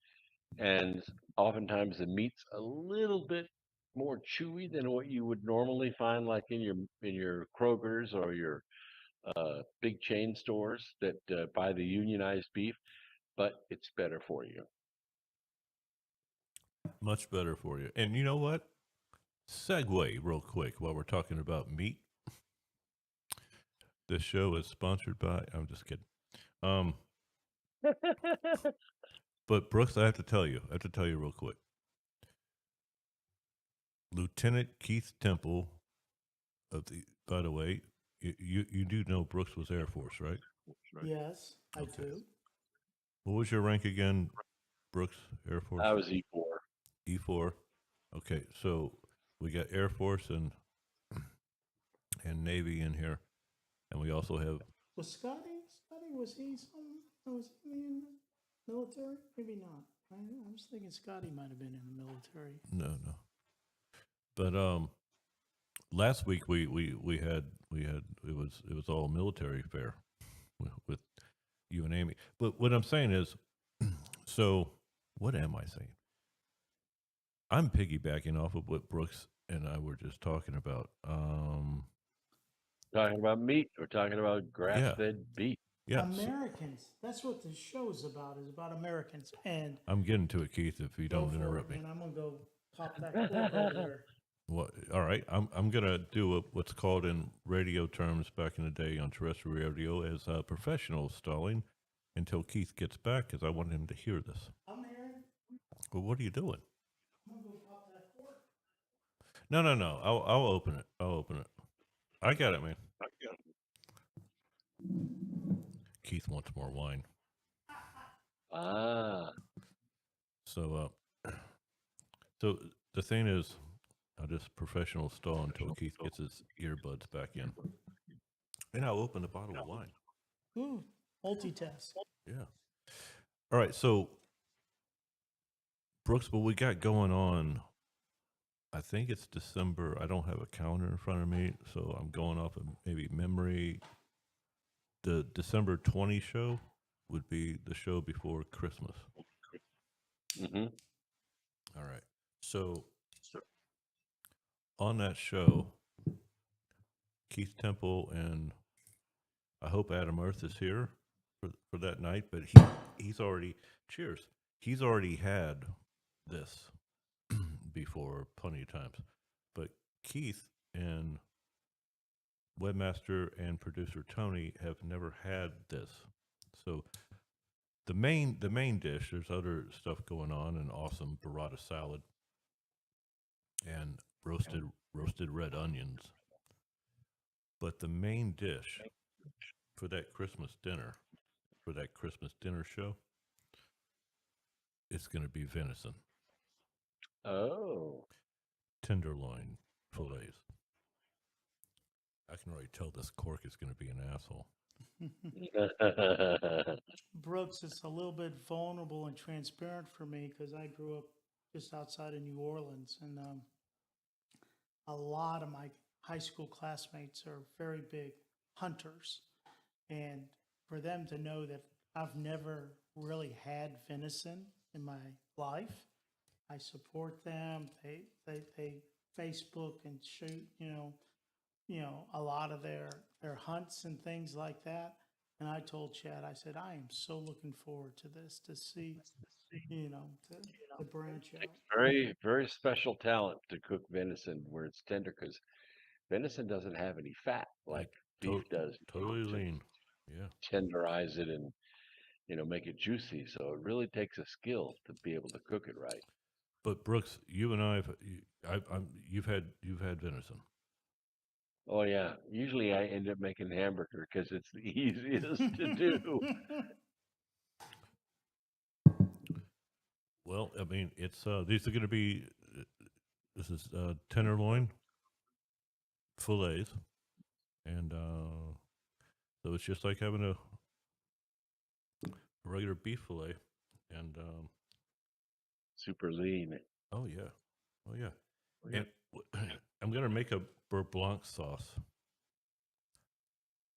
S9: and oftentimes the meat's a little bit more chewy than what you would normally find, like in your Kroger's or your big chain stores that buy the unionized beef. But it's better for you.
S7: Much better for you. And you know what? Segue real quick while we're talking about meat. This show is sponsored by. I'm just kidding. But Brooks, I have to tell you real quick. Lieutenant Keith Temple by the way, you do know Brooks was Air Force, right?
S8: Yes, I
S7: Okay.
S8: do.
S7: What was your rank again, Brooks? Air Force?
S9: I was E4.
S7: E4. Okay, so we got Air Force and Navy in here, and we also have
S8: Was Scotty, was he in the military? Maybe not. I was thinking Scotty might have been in the military.
S7: no. But last week we had it was all military fare with you and Amy. But what I'm saying is, so what am I saying? I'm piggybacking off of what Brooks and I were just talking about.
S9: Talking about meat. We're talking about grass-fed beef.
S7: Yeah,
S8: Americans. That's what the show's about. Is about Americans. And
S7: I'm getting to it, Keith. If you
S8: go
S7: don't
S8: for
S7: interrupt
S8: it,
S7: me.
S8: and I'm gonna go pop that cork over there.
S7: Well, all right. I'm gonna do what's called in radio terms back in the day on terrestrial radio as professional stalling until Keith gets back, because I want him to hear this.
S8: I'm here.
S7: Well, what are you doing?
S8: I'm gonna go pop that cork.
S7: No. I'll open it. I got it, man. Keith wants more wine.
S9: Ah,
S7: So The thing is, I'll just professional stall until Keith gets his earbuds back in. And I'll open a bottle of wine.
S8: Ooh, multitask.
S7: Yeah. All right. So, Brooks, what we got going on, I think it's December. I don't have a calendar in front of me, so I'm going off of maybe memory. The December 20 show would be the show before Christmas.
S9: Mm-hmm.
S7: All right. So, on that show, Keith Temple and I hope Adam Earth is here for that night, but he's already, cheers, he's already had this before plenty of times. But Keith and webmaster and producer Tony have never had this. So the main dish, there's other stuff going on, an awesome burrata salad and roasted red onions. But the main dish for that Christmas dinner show, it's going to be venison.
S9: Oh.
S7: Tenderloin fillets. I can already tell this cork is going to be an asshole.
S8: Brooks, it's a little bit vulnerable and transparent for me because I grew up just outside of New Orleans, and a lot of my high school classmates are very big hunters. And for them to know that I've never really had venison in my life, I support them. They Facebook and shoot, a lot of their hunts and things like that. And I told Chad, I said, I am so looking forward to this, to see, to branch out.
S9: Very, very special talent to cook venison where it's tender, because venison doesn't have any fat like beef does.
S7: Totally lean. Yeah.
S9: Tenderize it and make it juicy. So it really takes a skill to be able to cook it right.
S7: But Brooks, you and you've had venison.
S9: Oh yeah. Usually I end up making hamburger because it's the easiest to do.
S7: Well, I mean, it's these are going to be. This is tenderloin fillets, and so it's just like having a regular beef fillet, and
S9: super lean.
S7: Oh yeah, And I'm going to make a beurre blanc sauce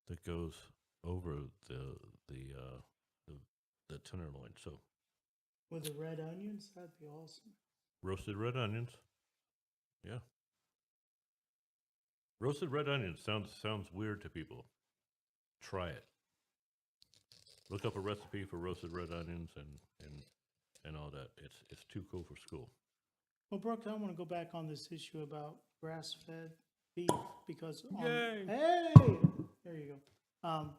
S7: that goes over the tenderloin. So
S8: with the red onions, that'd be awesome.
S7: Roasted red onions. Yeah. Roasted red onions sounds weird to people. Try it. Look up a recipe for roasted red onions and all that. It's too cool for school.
S8: Well, Brooke, I want to go back on this issue about grass-fed beef because
S7: Yay!
S8: Hey, there you go.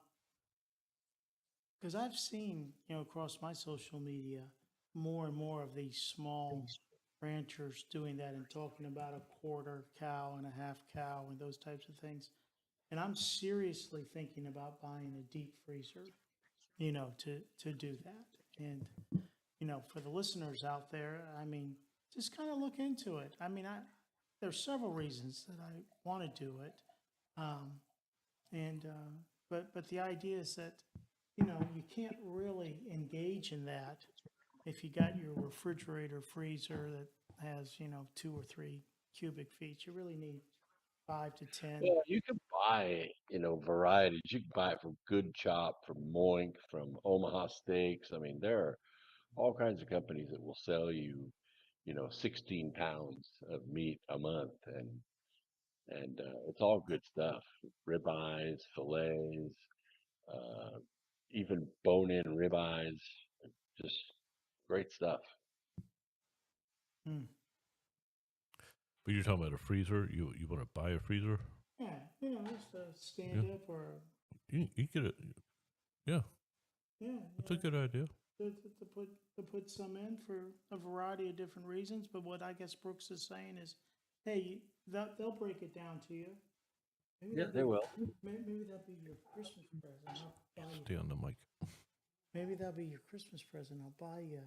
S8: Because I've seen, across my social media, more and more of these small ranchers doing that and talking about a quarter cow and a half cow and those types of things. And I'm seriously thinking about buying a deep freezer, to do that. And, for the listeners out there, I mean, just kind of look into it. I mean, there's several reasons that I want to do it. But the idea is that, you can't really engage in that if you got your refrigerator freezer that has, 2 or 3 cubic feet. You really need 5 to 10.
S9: Well, you can buy, varieties. You can buy it from Good Chop, from Moink, from Omaha Steaks. I mean, there are all kinds of companies that will sell you, 16 pounds of meat a month, and it's all good stuff. Ribeyes, fillets, even bone-in ribeyes, just great stuff.
S7: But you're talking about a freezer? You want to buy a freezer?
S8: Yeah, just a stand-up or
S7: you get it. Yeah.
S8: Yeah,
S7: that's a good idea.
S8: To put some in for a variety of different reasons. But what I guess Brooks is saying is, hey, they'll break it down to you. Maybe
S9: they will.
S8: Maybe that'll be your Christmas present.
S7: Stay on the mic.
S8: Maybe that'll be your Christmas present. I'll buy you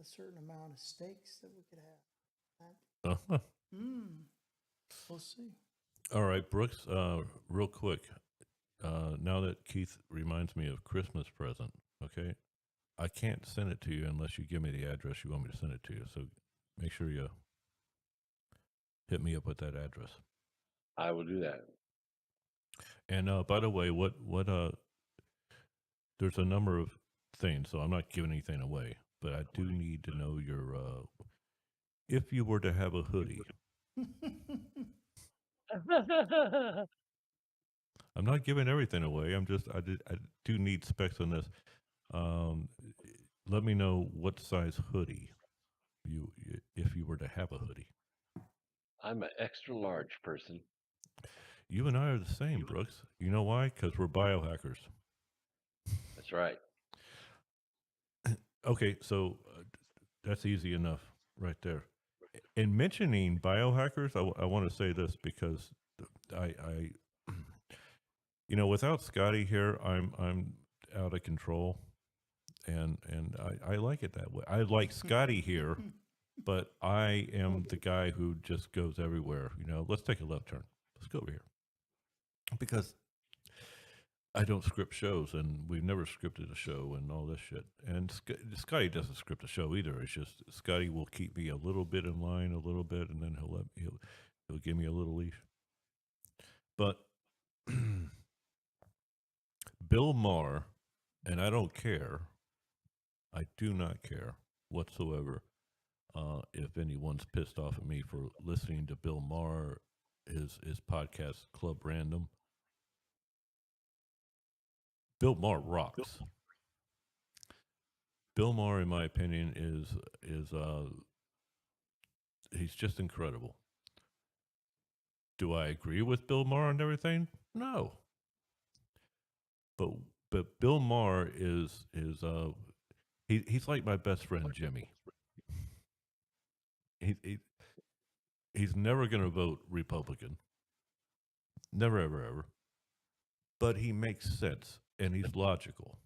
S8: a certain amount of steaks that we could have.
S7: Uh-huh.
S8: We'll see.
S7: All right, Brooks, real quick. Now that Keith reminds me of Christmas present, okay? I can't send it to you unless you give me the address you want me to send it to you. So make sure you hit me up with that address.
S9: I will do that.
S7: And by the way, there's a number of things, so I'm not giving anything away, but I do need to know your, if you were to have a hoodie. I'm not giving everything away. I do need specs on this. Let me know what size hoodie if you were to have a hoodie.
S9: I'm an extra large person.
S7: You and I are the same, Brooks. You know why? Because we're biohackers.
S9: That's right.
S7: Okay, so that's easy enough right there. In mentioning biohackers, I want to say this because I without Scotty here, I'm out of control, and I like it that way. I like Scotty here, but I am the guy who just goes everywhere. Let's take a left turn. Let's go over here because I don't script shows, and we've never scripted a show and all this shit. And Scotty doesn't script a show either. It's just Scotty will keep me a little bit in line, a little bit, and then he'll give me a little leash. But Bill Maher, and I don't care. I do not care whatsoever if anyone's pissed off at me for listening to Bill Maher, his podcast Club Random. Bill Maher rocks. Bill Maher, in my opinion, is he's just incredible. Do I agree with Bill Maher and everything? No. But Bill Maher is he's like my best friend Jimmy. He's never going to vote Republican. Never, ever, ever. But he makes sense. And he's logical.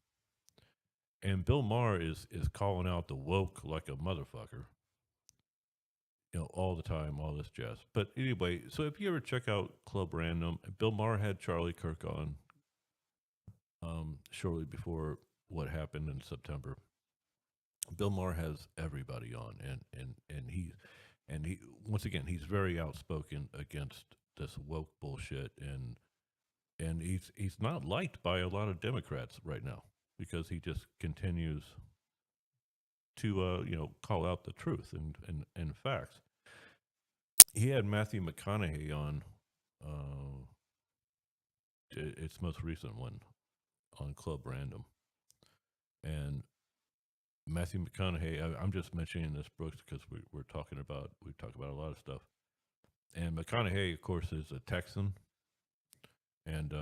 S7: And Bill Maher is calling out the woke like a motherfucker. All the time, all this jazz. But anyway, so if you ever check out Club Random, Bill Maher had Charlie Kirk on shortly before what happened in September. Bill Maher has everybody on, and he once again, he's very outspoken against this woke bullshit, and he's not liked by a lot of Democrats right now because he just continues to call out the truth and facts. He had Matthew McConaughey on its most recent one on Club Random, and Matthew McConaughey. I'm just mentioning this, Brooks, because we talk about a lot of stuff, and McConaughey, of course, is a Texan. And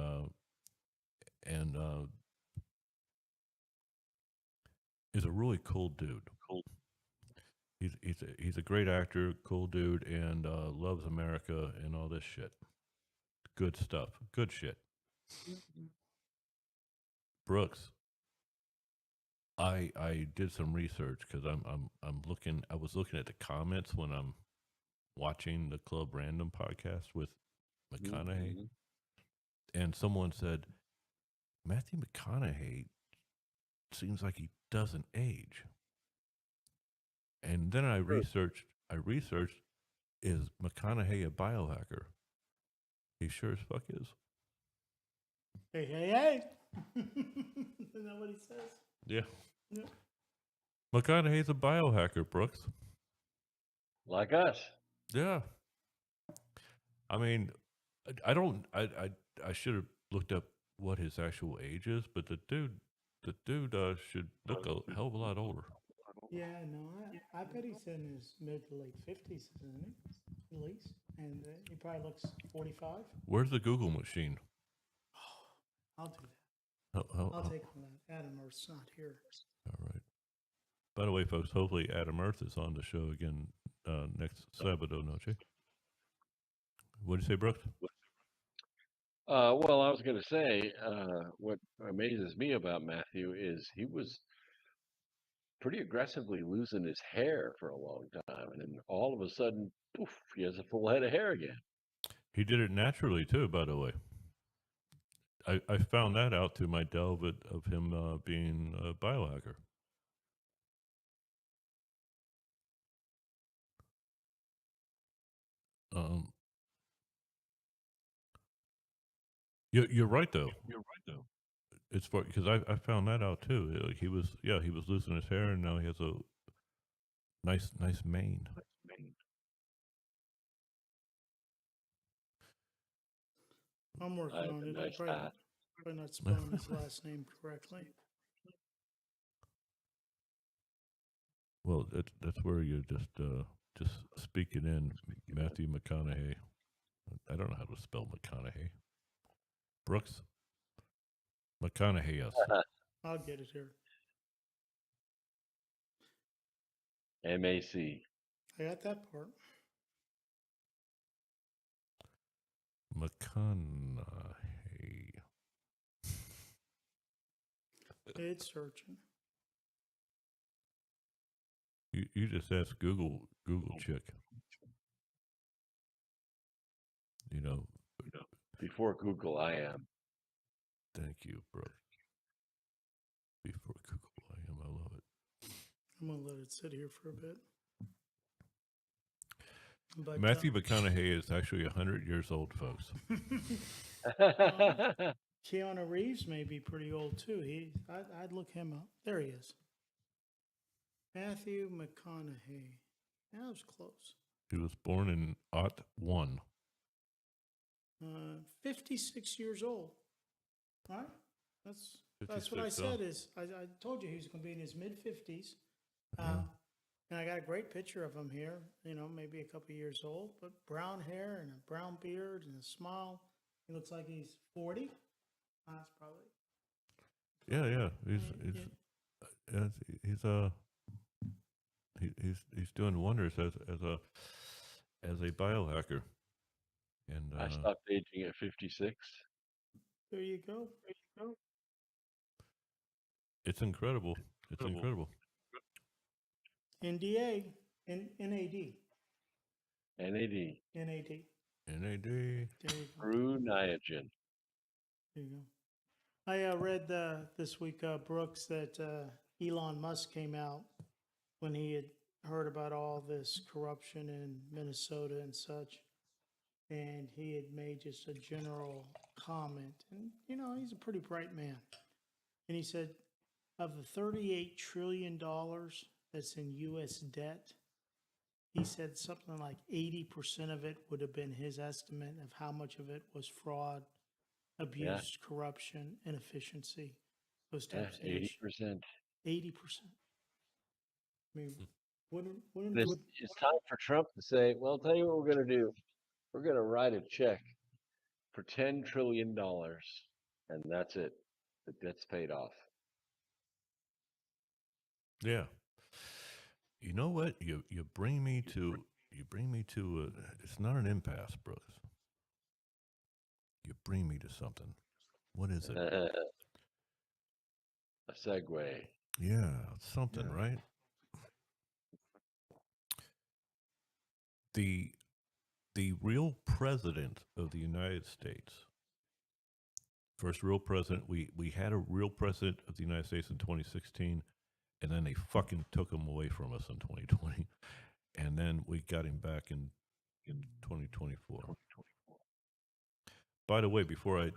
S7: is a really cool dude. He's a great actor, cool dude, and loves America and all this shit. Good stuff, good shit. Brooks, I did some research because I'm looking. I was looking at the comments when I'm watching the Club Random podcast with McConaughey. Mm-hmm. And someone said, Matthew McConaughey seems like he doesn't age. And then I researched, is McConaughey a biohacker? He sure as fuck is.
S8: Hey. Isn't that what he says?
S7: Yeah. McConaughey's a biohacker, Brooks.
S9: Like us.
S7: Yeah. I mean, I should have looked up what his actual age is, but the dude should look a hell of a lot older.
S8: Yeah, no, I bet he's in his mid to late 50s, isn't he? At least, and he probably looks 45.
S7: Where's the Google machine?
S8: I'll do that. I'll take on that. Adam Earth's not here.
S7: All right. By the way, folks, hopefully Adam Earth is on the show again next Sabado Noche. What did you say, Brooks?
S9: Well, I was going to say, what amazes me about Matthew is he was pretty aggressively losing his hair for a long time, and then all of a sudden, poof, he has a full head of hair again.
S7: He did it naturally too, by the way. I found that out through my delve of him being a biohacker. You're right though. It's because I found that out too. Like he was losing his hair, and now he has a nice mane.
S8: I'm working
S9: I have
S8: on
S9: a
S8: it.
S9: nice
S8: I'm
S9: hat.
S8: probably not spelling his last name correctly.
S7: Well, that's where you just speak it in, Matthew McConaughey. I don't know how to spell McConaughey. Brooks McConaughey. Yes.
S8: I'll get it here.
S9: MAC.
S8: I got that part.
S7: McConaughey.
S8: It's searching.
S7: You just ask Google chick. You know.
S9: Before Google, I am.
S7: Thank you, bro. Before Google, I love it.
S8: I'm gonna let it sit here for a bit. But,
S7: Matthew McConaughey is actually 100 years old, folks.
S8: Keanu Reeves may be pretty old too. I'd look him up. There he is. Matthew McConaughey. That was close.
S7: He was born in '01.
S8: 56 years old. All right. That's what I
S7: 56,
S8: said. Is I told you he was going to be in his mid-50s. And I got a great picture of him here. You know, maybe a couple years old, but brown hair and a brown beard and a smile. He looks like he's 40. That's probably.
S7: Yeah. He's doing wonders as a biohacker. And
S9: I stopped aging at 56.
S8: There you go.
S7: It's incredible. It's incredible.
S8: NDA. NAD.
S9: NAD.
S8: NAD.
S7: NAD.
S8: There you go.
S9: True Niagen.
S8: There you go. I read this week, Brooks, that Elon Musk came out when he had heard about all this corruption in Minnesota and such, and he had made just a general comment. And, you know, he's a pretty bright man. And he said, of the $38 trillion that's in U.S. debt, he said something like 80% of it would have been his estimate of how much of it was fraud, abuse, corruption, inefficiency, those types of issues.
S9: 80%.
S8: 80%. I mean,
S9: It's time for Trump to say, well, I'll tell you what we're going to do. We're going to write a check for $10 trillion, and that's it. The debt's paid off.
S7: Yeah. You know what? You bring me to it's not an impasse, brothers. You bring me to something. What is it?
S9: A segue.
S7: Yeah, something, right? The real president of the United States, first real president, we had a real president of the United States in 2016, and then they fucking took him away from us in 2020, and then we got him back in 2024. By the way, before I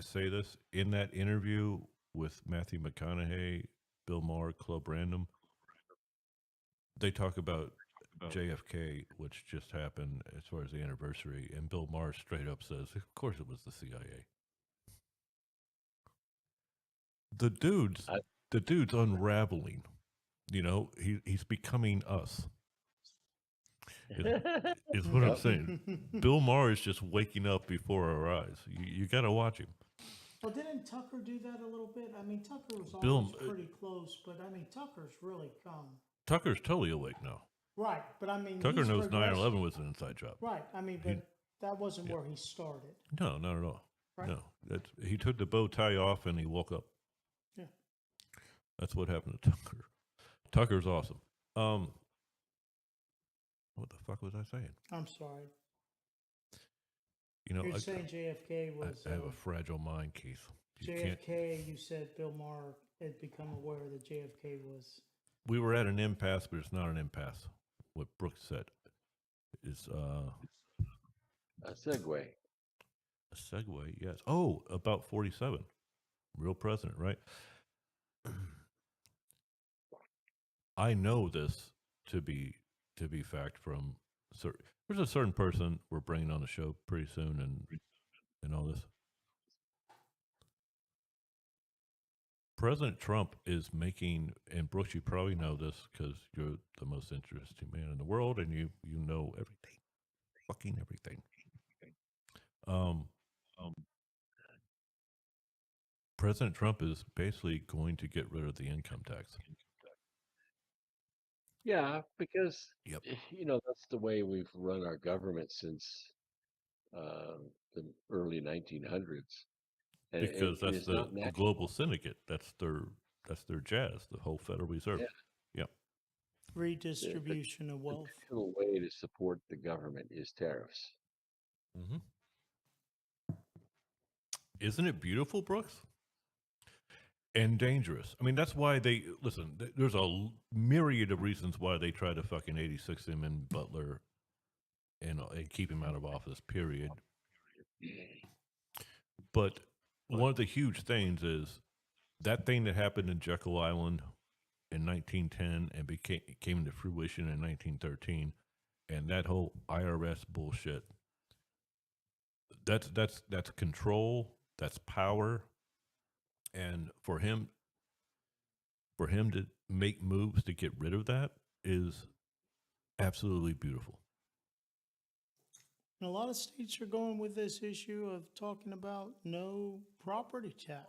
S7: say this, in that interview with Matthew McConaughey, Bill Maher, Club Random, they talk about JFK, which just happened as far as the anniversary, and Bill Maher straight up says, of course it was the CIA. The dude's unraveling. You know, he's becoming us. Is what I'm saying. Bill Maher is just waking up before our eyes. You got to watch him.
S8: Well, didn't Tucker do that a little bit? I mean, Tucker was always pretty close, but I mean, Tucker's really come.
S7: Tucker's totally awake now.
S8: Right, but I mean,
S7: Tucker knows 9/11 was an inside job.
S8: Right, I mean, but that wasn't where he started.
S7: No, not at all.
S8: Right?
S7: No, he took the bow tie off and he woke up.
S8: Yeah,
S7: that's what happened to Tucker. Tucker's awesome. What the fuck was I saying?
S8: I'm sorry.
S7: You know,
S8: You're saying JFK was
S7: I have a fragile mind, Keith. You can't.
S8: JFK. You said Bill Maher had become aware that JFK was.
S7: We were at an impasse, but it's not an impasse. What Brooks said is
S9: A segue.
S7: a segue. Yes. Oh, about 47. Real president, right? I know this to be fact from there's a certain person we're bringing on the show pretty soon, and all this. President Trump is making, and Brooks, you probably know this because you're the most interesting man in the world, and you know everything, fucking everything. President Trump is basically going to get rid of the income tax.
S9: Yeah, because
S7: Yep.
S9: that's the way we've run our government since the early 1900s. And
S7: Because
S9: it
S7: that's
S9: is
S7: the
S9: not natural.
S7: global syndicate. That's their jazz. The whole Federal Reserve.
S9: Yeah.
S7: Yep.
S8: Redistribution of
S9: The
S8: wealth.
S9: traditional way to support the government is tariffs.
S7: Mm-hmm. Isn't it beautiful, Brooks? And dangerous. I mean, that's why they listen. There's a myriad of reasons why they try to fucking 86 him and Butler and keep him out of office. Period. But one of the huge things is that thing that happened in Jekyll Island in 1910 and came into fruition in 1913, and that whole IRS bullshit. That's control. That's power. And for him to make moves to get rid of that is absolutely beautiful.
S8: And a lot of states are going with this issue of talking about no property tax.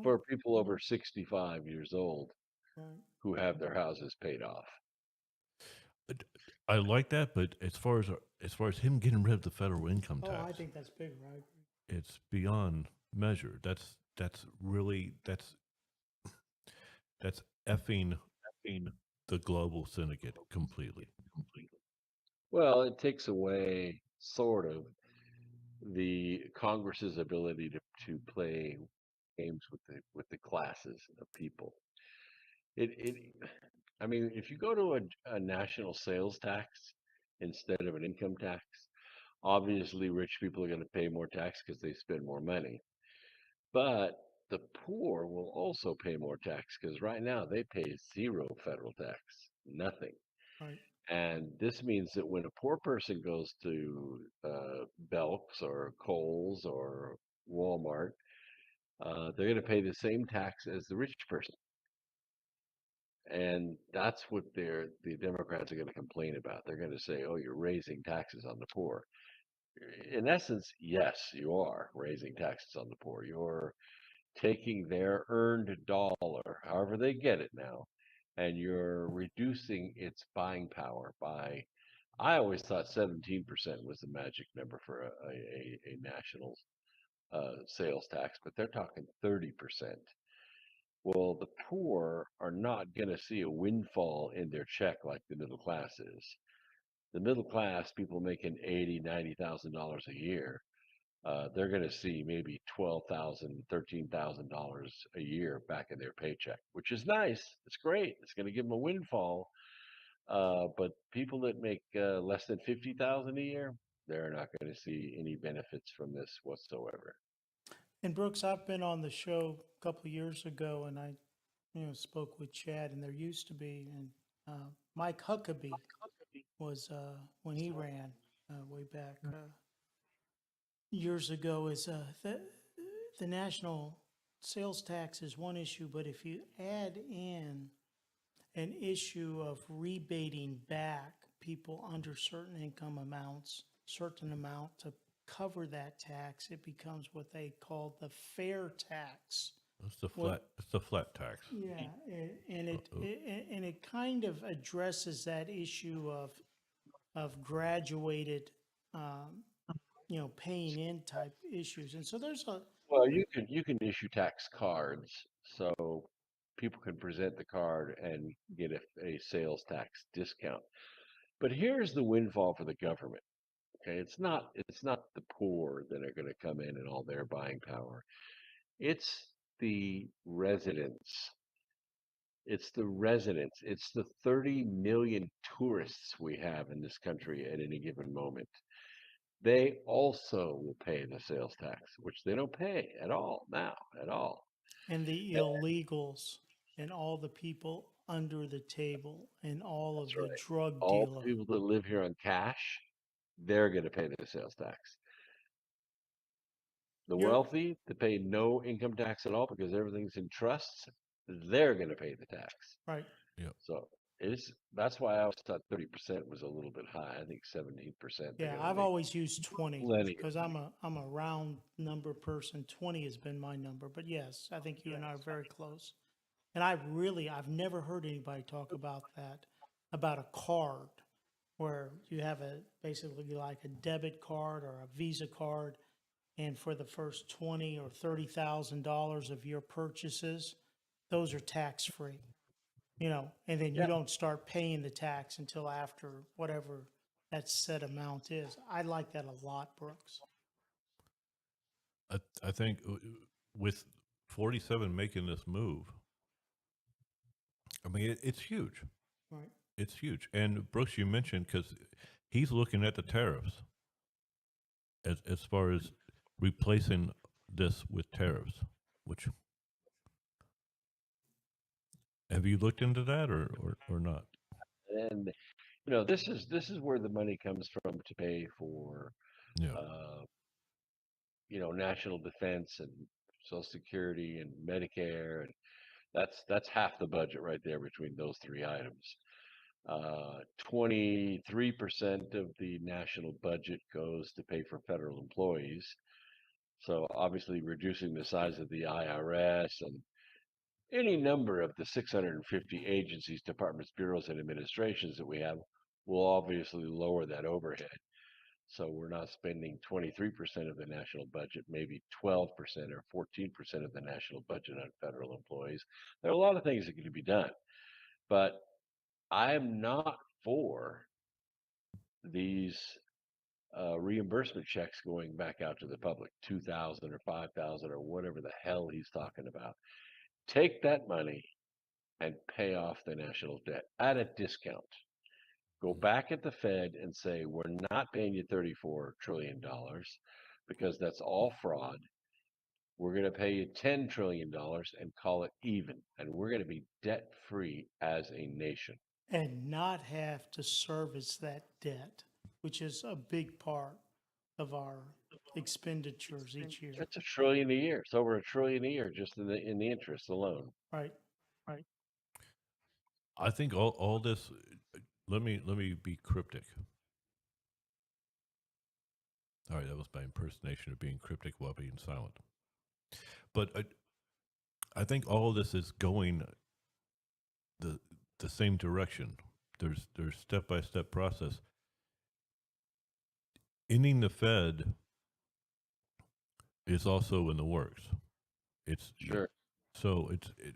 S9: For people over 65 years old
S8: Right.
S9: who have their houses paid off.
S7: I like that, but as far as him getting rid of the federal income tax,
S8: I think that's big, right?
S7: it's beyond measure. That's effing the global syndicate completely.
S9: Well, it takes away sort of the Congress's ability to play games with the classes of people. I mean, if you go to a national sales tax instead of an income tax, obviously rich people are going to pay more tax because they spend more money. But the poor will also pay more tax because right now they pay zero federal tax, nothing.
S8: Right.
S9: And this means that when a poor person goes to Belk's or Kohl's or Walmart, they're going to pay the same tax as the rich person. And that's what the Democrats are going to complain about. They're going to say, oh, you're raising taxes on the poor. In essence, yes, you are raising taxes on the poor. You're taking their earned dollar, however they get it now, and you're reducing its buying power by, I always thought 17% was the magic number for a national sales tax, but they're talking 30%. Well, the poor are not going to see a windfall in their check like the middle class is. The middle class, people making $80,000, $90,000 a year, they're going to see maybe $12,000, $13,000 a year back in their paycheck, which is nice. It's great. It's going to give them a windfall. But people that make less than $50,000 a year, they're not going to see any benefits from this whatsoever.
S8: And Brooks, I've been on the show a couple of years ago, and I, spoke with Chad, and there used to be, and Mike Huckabee was when he ran way back years ago. Is the national sales tax is one issue, but if you add in an issue of rebating back people under certain income amounts, certain amount to cover that tax, it becomes what they call the fair tax.
S7: It's the flat tax.
S8: Yeah, and it kind of addresses that issue of graduated, paying in type issues, and so there's a
S9: Well, you can issue tax cards. So people can present the card and get a sales tax discount. But here's the windfall for the government. Okay, it's not the poor that are going to come in and all their buying power. It's the residents. It's the residents. It's the 30 million tourists we have in this country at any given moment. They also will pay the sales tax, which they don't pay at all now, at all.
S8: And the illegals and all the people under the table and all of the drug
S9: All
S8: dealers.
S9: the people that live here on cash, they're going to pay the sales tax. The
S8: You're-
S9: wealthy that pay no income tax at all because everything's in trusts, they're going to pay the tax.
S8: Right.
S9: So that's why I always thought 30% was a little bit high. I think 17%.
S8: Yeah, I've always used 20
S9: plenty of
S8: because I'm a round number person. 20 has been my number. But yes, I think you and I are very close. And I've never heard anybody talk about that, about a card where you have basically like a debit card or a Visa card, and for the first $20,000 or $30,000 of your purchases, those are tax free. And then you don't start paying the tax until after whatever that set amount is. I like that a lot, Brooks.
S7: I think with 47 making this move, I mean, it's huge.
S8: Right.
S7: It's huge. And Brooks, you mentioned, because he's looking at the tariffs as far as replacing this with tariffs, which, have you looked into that or not?
S9: And this is where the money comes from to pay for national defense and Social Security and Medicare, and that's half the budget right there between those three items. 23% of the national budget goes to pay for federal employees. So obviously reducing the size of the IRS and any number of the 650 agencies, departments, bureaus, and administrations that we have will obviously lower that overhead. So we're not spending 23% of the national budget, maybe 12% or 14% of the national budget on federal employees. There are a lot of things that can be done, but I'm not for these reimbursement checks going back out to the public, 2,000 or 5,000 or whatever the hell he's talking about. Take that money and pay off the national debt at a discount. Go back at the Fed and say, we're not paying you $34 trillion because that's all fraud. We're going to pay you $10 trillion and call it even. And we're going to be debt free as a nation.
S8: And not have to service that debt, which is a big part of our expenditures each year.
S9: It's $1 trillion a year. It's over $1 trillion a year just in the interest alone.
S8: Right.
S7: I think all this. Let me be cryptic. All right, that was my impersonation of being cryptic while being silent. But I think all of this is going the same direction. There's step-by-step process. Ending the Fed is also in the works. It's
S9: sure.
S7: So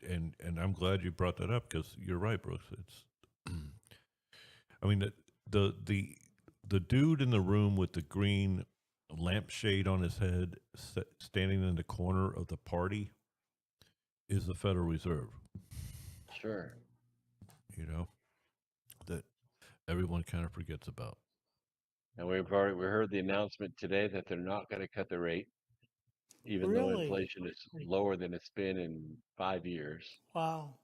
S7: and I'm glad you brought that up because you're right, Brooks. It's I mean the dude in the room with the green lampshade on his head, standing in the corner of the party, is the Federal Reserve.
S9: Sure.
S7: That everyone kind of forgets about.
S9: And we heard the announcement today that they're not going to cut the rate, even though inflation is lower than it's been in 5 years.
S8: Wow.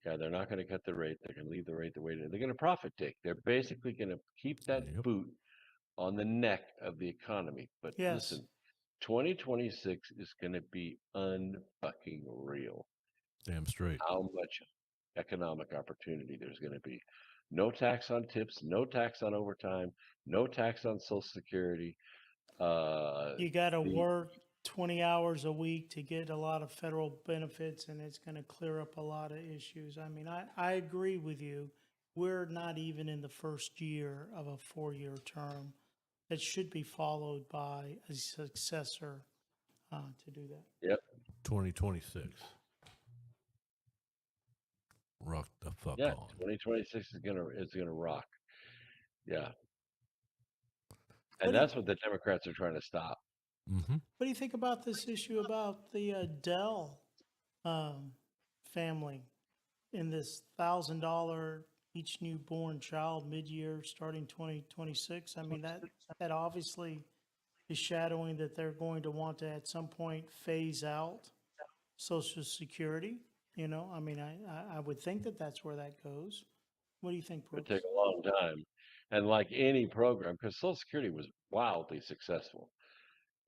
S9: Yeah, they're not going to cut the rate. They're going to leave the rate the way it is. They're going to profit take. They're basically going to keep that boot on the neck of the economy. But listen, 2026 is going to be unfucking real.
S7: Damn straight.
S9: How much economic opportunity there's going to be. No tax on tips, no tax on overtime, no tax on Social Security.
S8: You got to work 20 hours a week to get a lot of federal benefits, and it's going to clear up a lot of issues. I mean, I agree with you. We're not even in the first year of a 4-year term. That should be followed by a successor to do that.
S9: Yep.
S7: 2026. rock the fuck
S9: Yeah,
S7: on.
S9: 2026 is gonna rock. Yeah,
S8: What
S9: and
S8: do you,
S9: that's what the Democrats are trying to stop.
S7: Mm-hmm.
S8: what do you think about this issue about the Dell um, family in this $1,000 each newborn child mid-year starting 2026? I mean, that obviously is shadowing that they're going to want to at some point phase out Social Security. You know, I mean, I would think that that's where that goes. What do you think,
S9: It would
S8: Brooks?
S9: take a long time, and like any program, because Social Security was wildly successful.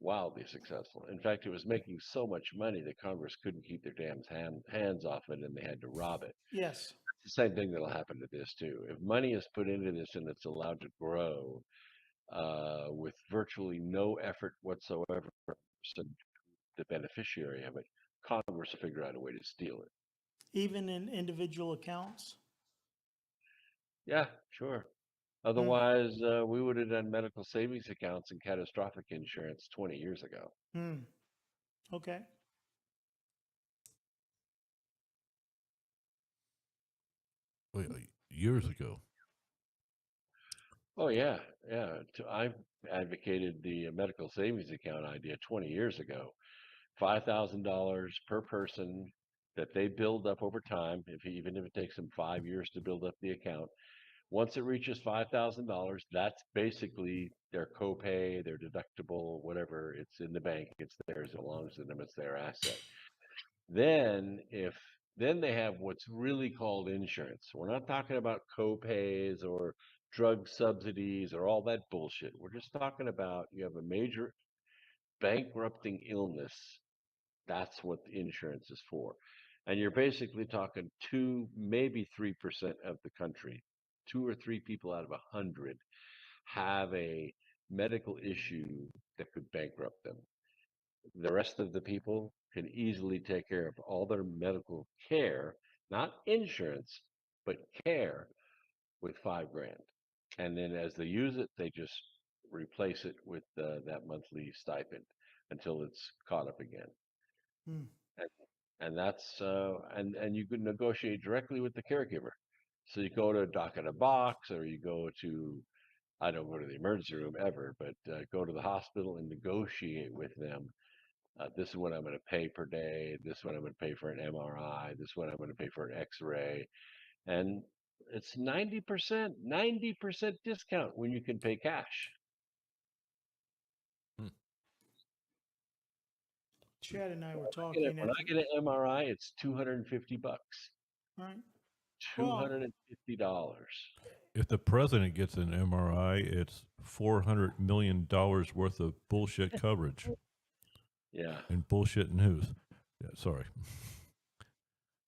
S9: Wildly successful. In fact, it was making so much money that Congress couldn't keep their damn hands off it, and they had to rob it.
S8: Yes.
S9: It's the same thing that'll happen to this too. If money is put into this and it's allowed to grow with virtually no effort whatsoever, so the beneficiary of it, Congress will figure out a way to steal it.
S8: Even in individual accounts?
S9: Yeah, sure.
S8: Hmm.
S9: Otherwise, we would have done medical savings accounts and catastrophic insurance 20 years ago.
S8: Hmm. Okay.
S7: Wait, years ago.
S9: Oh yeah, yeah. I advocated the medical savings account idea 20 years ago. $5,000 per person that they build up over time, even if it takes them 5 years to build up the account. Once it reaches $5,000, that's basically their copay, their deductible, whatever. It's in the bank. It's theirs. It belongs to them. It's their asset. Then if then they have what's really called insurance. We're not talking about copays or drug subsidies or all that bullshit. We're just talking about you have a major bankrupting illness. That's what the insurance is for. And you're basically talking 2, maybe 3% of the country, 2 or 3 people out of 100 have a medical issue that could bankrupt them. The rest of the people can easily take care of all their medical care, not insurance, but care with 5 grand. And then as they use it, they just replace it with that monthly stipend until it's caught up again.
S8: Hmm.
S9: And, and that's and you can negotiate directly with the caregiver. So you go to a doc in a box, or you go to I don't go to the emergency room ever, but go to the hospital and negotiate with them. This is what I'm going to pay per day. This is what I'm going to pay for an MRI. This is what I'm going to pay for an X-ray. And it's 90% discount when you can pay cash.
S8: Chad and I were
S9: When
S8: talking
S9: I get an MRI, it's $250.
S8: right. Well,
S9: $250.
S7: If the president gets an MRI, it's $400 million worth of bullshit coverage
S9: Yeah.
S7: and bullshit news. Yeah, sorry.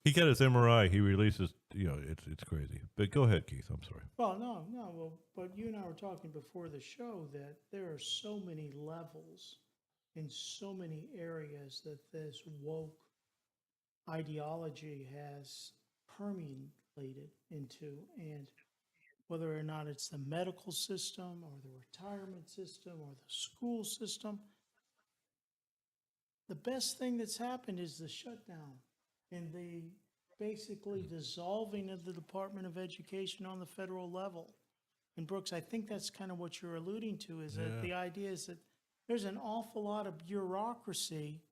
S7: He got his MRI. He releases, it's crazy. But go ahead, Keith. I'm sorry.
S8: well, no. Well, but you and I were talking before the show that there are so many levels in so many areas that this woke ideology has permeated into, and whether or not it's the medical system or the retirement system or the school system, the best thing that's happened is the shutdown and the basically dissolving of the Department of Education on the federal level. And Brooks, I think that's kind of what you're alluding to, is that the idea is that there's an awful lot of bureaucracy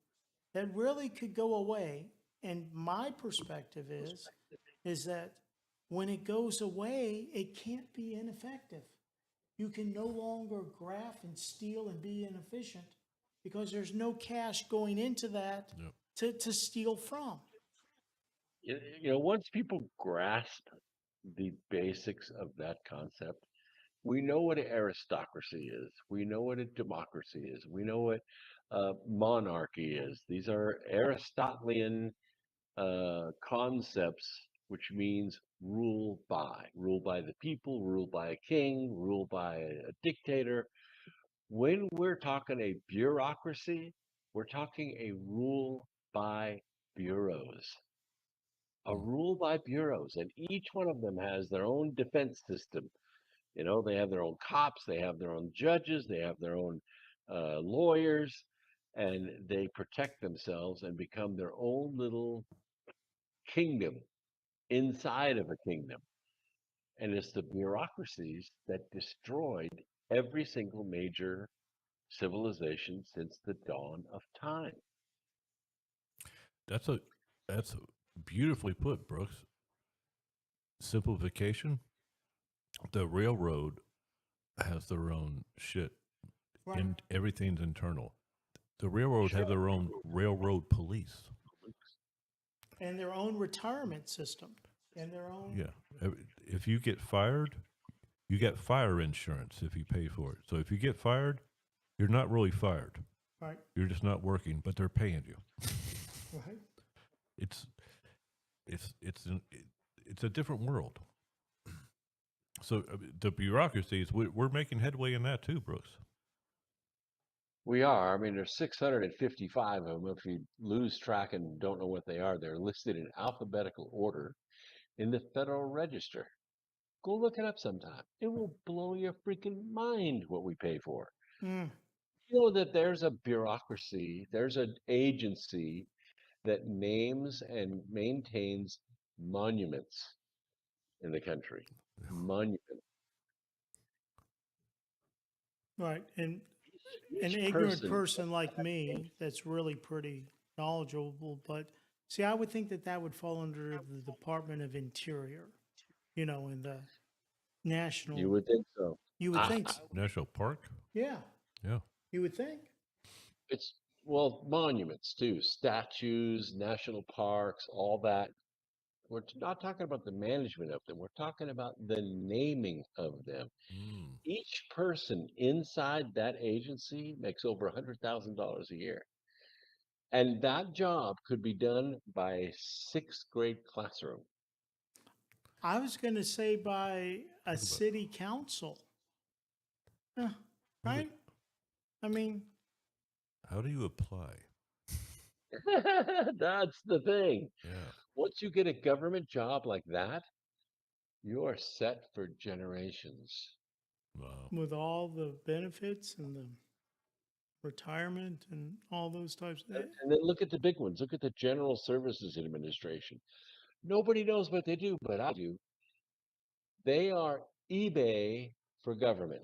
S8: that really could go away. And my perspective is that when it goes away, it can't be ineffective. You can no longer graft and steal and be inefficient because there's no cash going into that to steal from.
S9: Once people grasp the basics of that concept, we know what an aristocracy is. We know what a democracy is. We know what monarchy is. These are Aristotelian concepts, which means rule by the people, rule by a king, rule by a dictator. When we're talking a bureaucracy, we're talking a rule by bureaus. A rule by bureaus, and each one of them has their own defense system. They have their own cops, they have their own judges, they have their own lawyers, and they protect themselves and become their own little kingdom inside of a kingdom. And it's the bureaucracies that destroyed every single major civilization since the dawn of time.
S7: That's a that's beautifully put, Brooks. Simplification. The railroad has their own shit,
S8: Right.
S7: and everything's internal. The railroad have their own railroad police.
S8: And their own retirement system and their own.
S7: Yeah. If you get fired, you get fire insurance if you pay for it. So if you get fired, you're not really fired.
S8: Right.
S7: You're just not working, but they're paying you.
S8: Right.
S7: It's it's a different world. So the bureaucracies, we're making headway in that too, Brooks.
S9: We are. I mean, there's 655 of them. If you lose track and don't know what they are, they're listed in alphabetical order in the Federal Register. Go look it up sometime. It will blow your freaking mind what we pay for.
S8: Mm.
S9: You know that there's a bureaucracy, there's an agency that names and maintains monuments in the country. Monuments.
S8: Right. And an
S9: Each
S8: ignorant person like me that's really pretty knowledgeable, but see, I would think that that would fall under the Department of Interior, in the national.
S9: You would think so.
S8: You would think so.
S7: National Park?
S8: Yeah.
S7: Yeah.
S8: You would think.
S9: It's, well, monuments too, statues, national parks, all that. We're not talking about the management of them. We're talking about the naming of them.
S7: Mm.
S9: Each person inside that agency makes over $100,000 a year. And that job could be done by a sixth grade classroom.
S8: I was going to say by a city council. Yeah, right? I mean,
S7: how do you apply?
S9: That's the thing.
S7: Yeah.
S9: Once you get a government job like that, you are set for generations.
S7: Wow.
S8: With all the benefits and the retirement and all those types of things.
S9: And then look at the big ones. Look at the General Services Administration. Nobody knows what they do, but I do. They are eBay for government.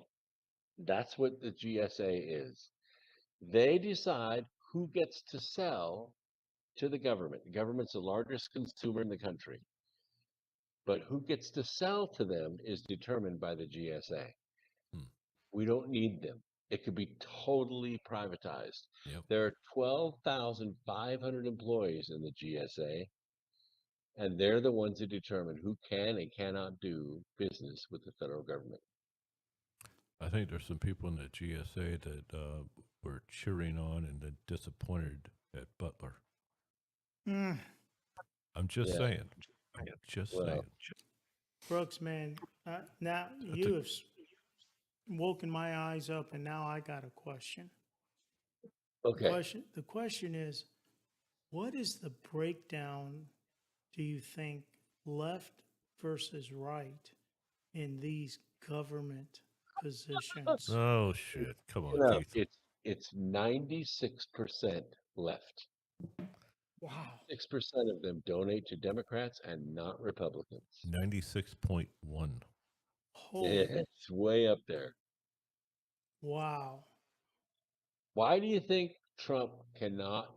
S9: That's what the GSA is. They decide who gets to sell to the government. The government's the largest consumer in the country. But who gets to sell to them is determined by the GSA. We don't need them. It could be totally privatized.
S7: Yep.
S9: There are 12,500 employees in the GSA, and they're the ones who determine who can and cannot do business with the federal government.
S7: I think there's some people in the GSA that were cheering on and then disappointed at Butler.
S8: Mm.
S7: I'm just saying. I'm just saying.
S8: Brooks, man, now you have woken my eyes up, and now I got a question.
S9: Okay.
S8: The question is, what is the breakdown, do you think, left versus right in these government positions?
S7: Oh shit! Come on, Keith.
S9: It's 96% left.
S8: Wow.
S9: 6% of them donate to Democrats and not Republicans.
S7: 96.1.
S8: Holy.
S9: Yeah, it's way up there.
S8: Wow.
S9: Why do you think Trump cannot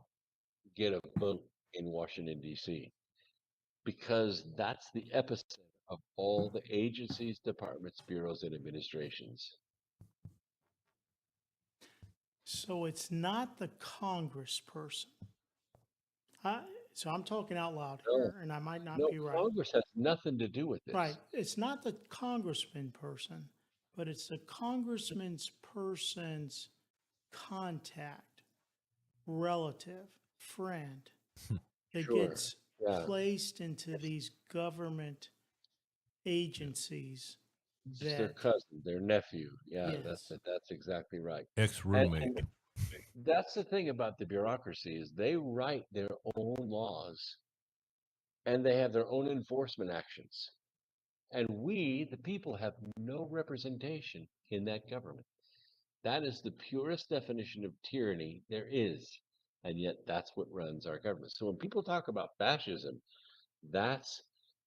S9: get a vote in Washington, D.C.? Because that's the epicenter of all the agencies, departments, bureaus, and administrations.
S8: So it's not the congressperson. So I'm talking out loud here, and I might not be right.
S9: Congress has nothing to do with this.
S8: Right. It's not the congressman person, but it's the congressman's person's contact, relative, friend that gets placed into these government agencies.
S9: It's their cousin, their nephew. Yeah,
S8: Yes.
S9: that's exactly right.
S7: Ex-roommate.
S9: And that's the thing about the bureaucracy is they write their own laws and they have their own enforcement actions. And we, the people, have no representation in that government. That is the purest definition of tyranny there is. And yet that's what runs our government. So when people talk about fascism, that's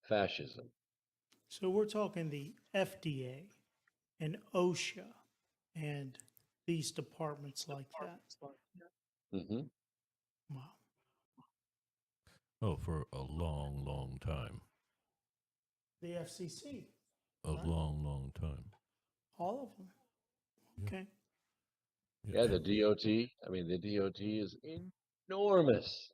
S9: fascism.
S8: So we're talking the FDA and OSHA and these departments like that.
S9: Hmm.
S8: Wow.
S7: Oh, for a long, long time.
S8: The FCC,
S7: A
S8: Right.
S7: long, long time.
S8: all of them.
S7: Yeah.
S8: Okay.
S9: Yeah, the DOT. I mean, the DOT is enormous,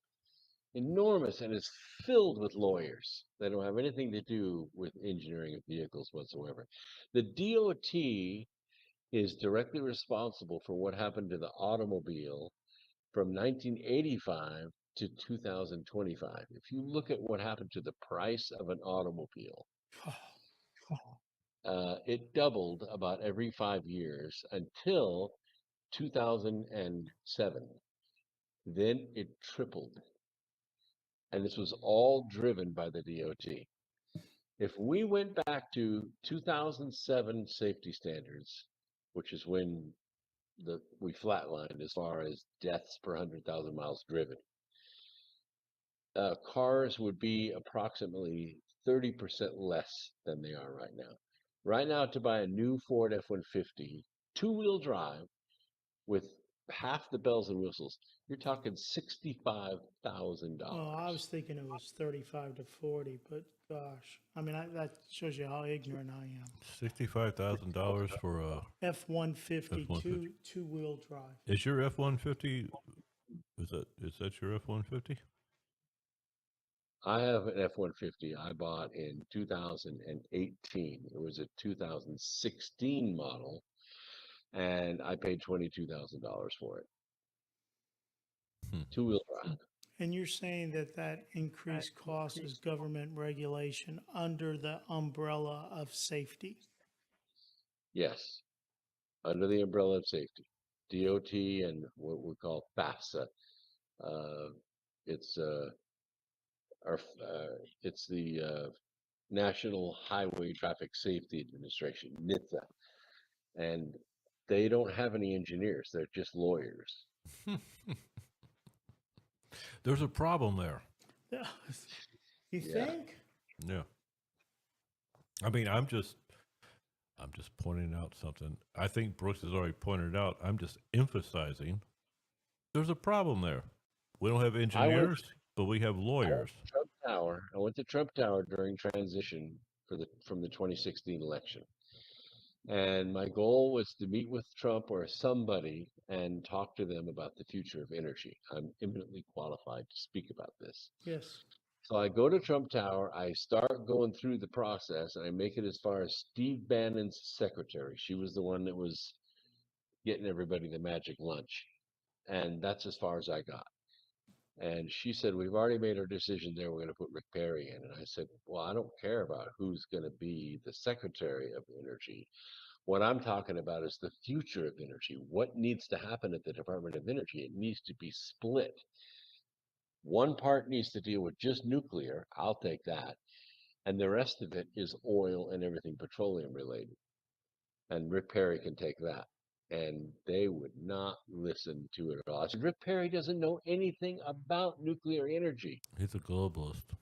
S9: enormous, and it's filled with lawyers. They don't have anything to do with engineering of vehicles whatsoever. The DOT is directly responsible for what happened to the automobile from 1985 to 2025. If you look at what happened to the price of an automobile, it doubled about every 5 years until 2007. Then it tripled. And this was all driven by the DOT. If we went back to 2007 safety standards, which is when we flatlined as far as deaths per 100,000 miles driven, cars would be approximately 30% less than they are right now. Right now, to buy a new Ford F-150 two-wheel drive with half the bells and whistles, you're talking $65,000.
S8: Well, I was thinking it was 35 to 40, but gosh, I mean, that shows you how ignorant I am.
S7: $65,000 for a.
S8: F-150
S7: F-150.
S8: two-wheel drive.
S7: Is your F-150? Is that your F-150?
S9: I have an F-150 I bought in 2018. It was a 2016 model, and I paid $22,000 for it. Two-wheel drive.
S8: And you're saying that increased cost is government regulation under the umbrella of safety?
S9: Yes, under the umbrella of safety. DOT and what we call FAFSA. It's the National Highway Traffic Safety Administration, NHTSA, and they don't have any engineers. They're just lawyers.
S7: There's a problem there.
S8: You think?
S7: Yeah. I mean, I'm just pointing out something. I think Brooks has already pointed out. I'm just emphasizing there's a problem there. We don't have engineers, but we have lawyers.
S9: Trump Tower. I went to Trump Tower during transition from the 2016 election. And my goal was to meet with Trump or somebody and talk to them about the future of energy. I'm eminently qualified to speak about this.
S8: Yes.
S9: So I go to Trump Tower, I start going through the process, and I make it as far as Steve Bannon's secretary. She was the one that was getting everybody the magic lunch. And that's as far as I got. And she said, we've already made our decision there. We're going to put Rick Perry in. And I said, well, I don't care about who's going to be the Secretary of Energy. What I'm talking about is the future of energy. What needs to happen at the Department of Energy? It needs to be split. One part needs to deal with just nuclear. I'll take that. And the rest of it is oil and everything petroleum related. And Rick Perry can take that. And they would not listen to it at all. I said, Rick Perry doesn't know anything about nuclear energy.
S7: He's a globalist.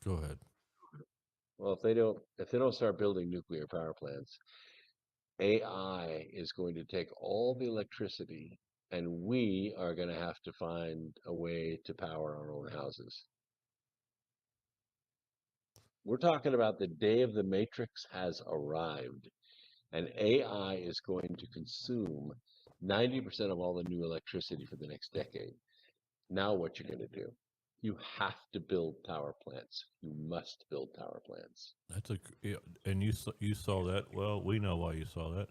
S7: Go ahead.
S9: Well, if they don't start building nuclear power plants, AI is going to take all the electricity, and we are going to have to find a way to power our own houses. We're talking about the day of the matrix has arrived, and AI is going to consume 90% of all the new electricity for the next decade. Now what you're going to do? You have to build power plants. You must build power plants.
S7: And you saw that. Well, we know why you saw that.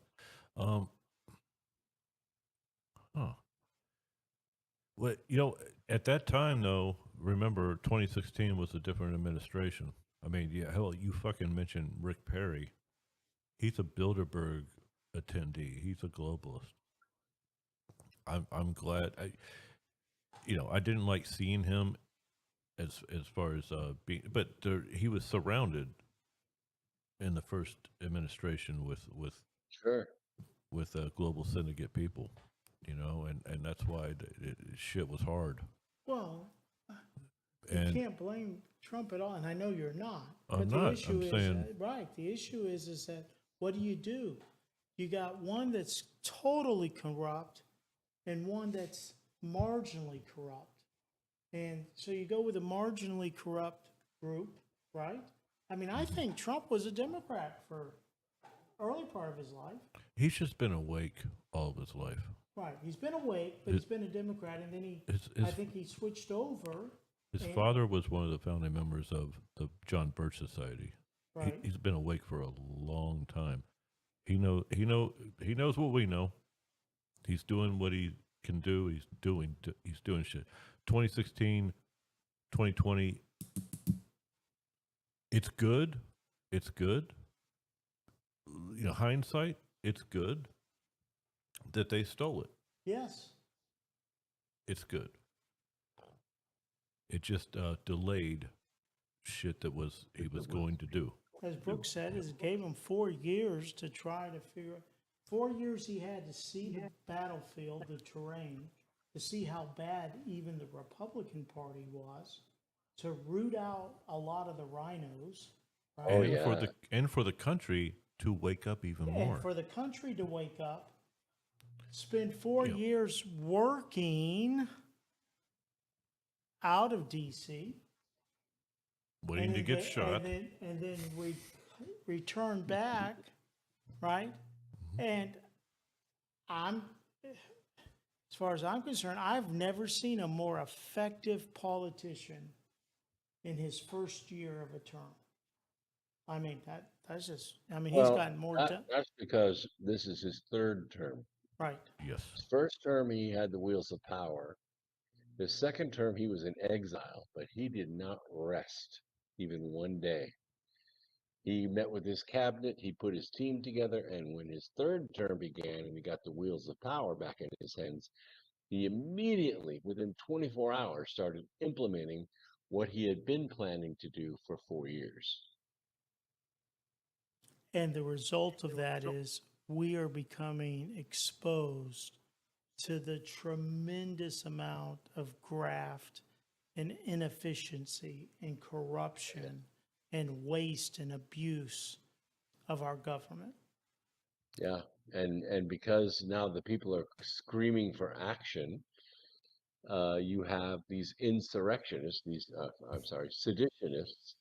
S7: Well, at that time though, remember 2016 was a different administration. I mean, yeah, hell, you fucking mentioned Rick Perry. He's a Bilderberg attendee. He's a globalist. I'm glad. I didn't like seeing him as far as being, but he was surrounded in the first administration with
S9: Sure.
S7: with global syndicate people, and that's why shit was hard.
S8: Well, You
S7: And
S8: can't blame Trump at all, and I know you're not.
S7: I'm
S8: But the
S7: not.
S8: issue
S7: I'm
S8: is,
S7: saying-
S8: right, the issue is that what do? You got one that's totally corrupt and one that's marginally corrupt. And so you go with a marginally corrupt group, right? I mean, I think Trump was a Democrat for early part of his life.
S7: he's just been awake all of his life.
S8: Right. He's been awake, but he's been a Democrat, and then I think he switched over.
S7: His
S8: and-
S7: father was one of the founding members of the John Birch Society.
S8: Right.
S7: He's been awake for a long time. He knows what we know. He's doing what he can do. He's doing shit. 2016, 2020. It's good. It's good. You know, hindsight, it's good that they stole it.
S8: Yes.
S7: It's good. It just delayed shit that he was going to do.
S8: As Brooks said, it gave him 4 years to try to figure. 4 years he had to see the battlefield, the terrain, to see how bad even the Republican Party was, to root out a lot of the rhinos. Right?
S9: Oh,
S7: And
S9: yeah.
S7: for the country to wake up even more.
S8: And for the country to wake up, spend 4
S7: Yeah.
S8: years working out of D.C.
S7: Waiting to get shot.
S8: and then return back, right? And as far as I'm concerned, I've never seen a more effective politician in his first year of a term. I mean, that's just, I mean, he's
S9: Well,
S8: gotten more done.
S9: That's because this is his third term.
S8: Right.
S7: Yes.
S9: His first term, he had the wheels of power. His second term, he was in exile, but he did not rest even one day. He met with his cabinet, he put his team together, and when his third term began and he got the wheels of power back in his hands, he immediately, within 24 hours, started implementing what he had been planning to do for 4 years.
S8: And the result of that is we are becoming exposed to the tremendous amount of graft and inefficiency and corruption and waste and abuse of our government.
S9: Yeah, and because now the people are screaming for action, you have these insurrectionists, seditionists,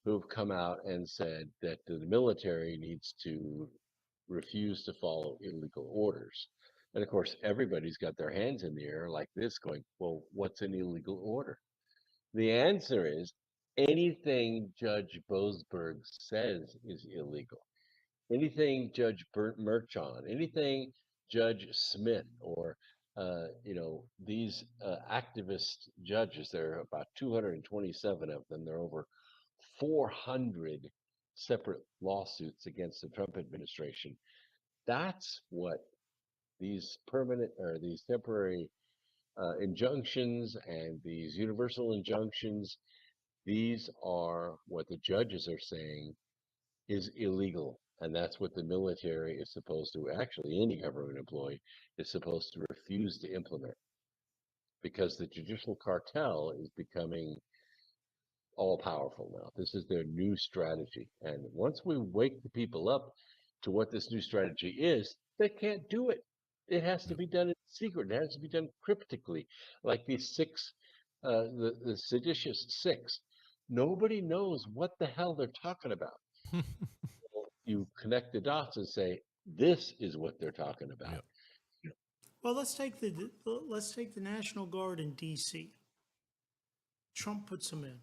S9: who've come out and said that the military needs to refuse to follow illegal orders. And of course, everybody's got their hands in the air like this, going, "Well, what's an illegal order?" The answer is anything Judge Boasberg says is illegal. Anything Judge Merchan, anything Judge Smith, or these activist judges. There are about 227 of them. There are over 400 separate lawsuits against the Trump administration. That's what these permanent or these temporary injunctions and these universal injunctions, these are what the judges are saying is illegal. And that's what the military is supposed to, actually any government employee is supposed to refuse to implement, because the judicial cartel is becoming all powerful now. This is their new strategy. And once we wake the people up to what this new strategy is, they can't do it. It has to be done in secret. It has to be done cryptically, like these six, the seditious six. Nobody knows what the hell they're talking about. You connect the dots and say, this is what they're talking about.
S7: Yep.
S8: Well, let's take the National Guard in D.C. Trump puts them in.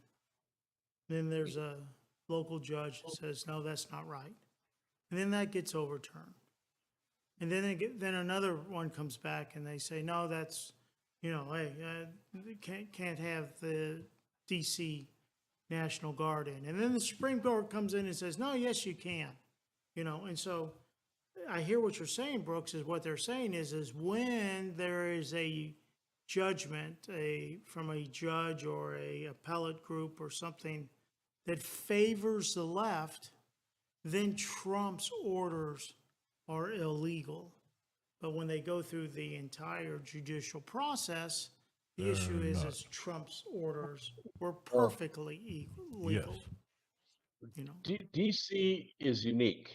S8: Then there's a local judge that says, no, that's not right. And then that gets overturned. And then another one comes back and they say, no, that's, hey, can't have the D.C. National Guard in. And then the Supreme Court comes in and says, no, yes, you can. And so I hear what you're saying, Brooks, is what they're saying is when there is a judgment from a judge or a appellate group or something that favors the left, then Trump's orders are illegal. But when they go through the entire judicial process, The issue
S7: They're
S8: is,
S7: not.
S8: Trump's orders were perfectly legal.
S7: Yes.
S8: You know,
S9: DC is unique.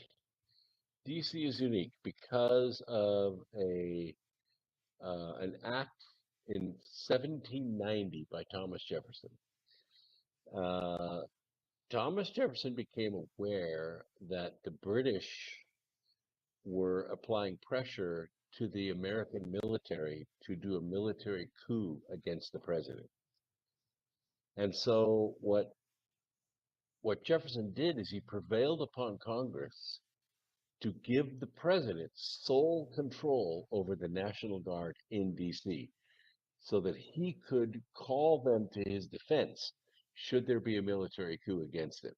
S9: DC is unique because of an act in 1790 by Thomas Jefferson. Uh, Thomas Jefferson became aware that the British were applying pressure to the American military to do a military coup against the president. And so what Jefferson did is he prevailed upon Congress to give the president sole control over the National Guard in DC so that he could call them to his defense should there be a military coup against him.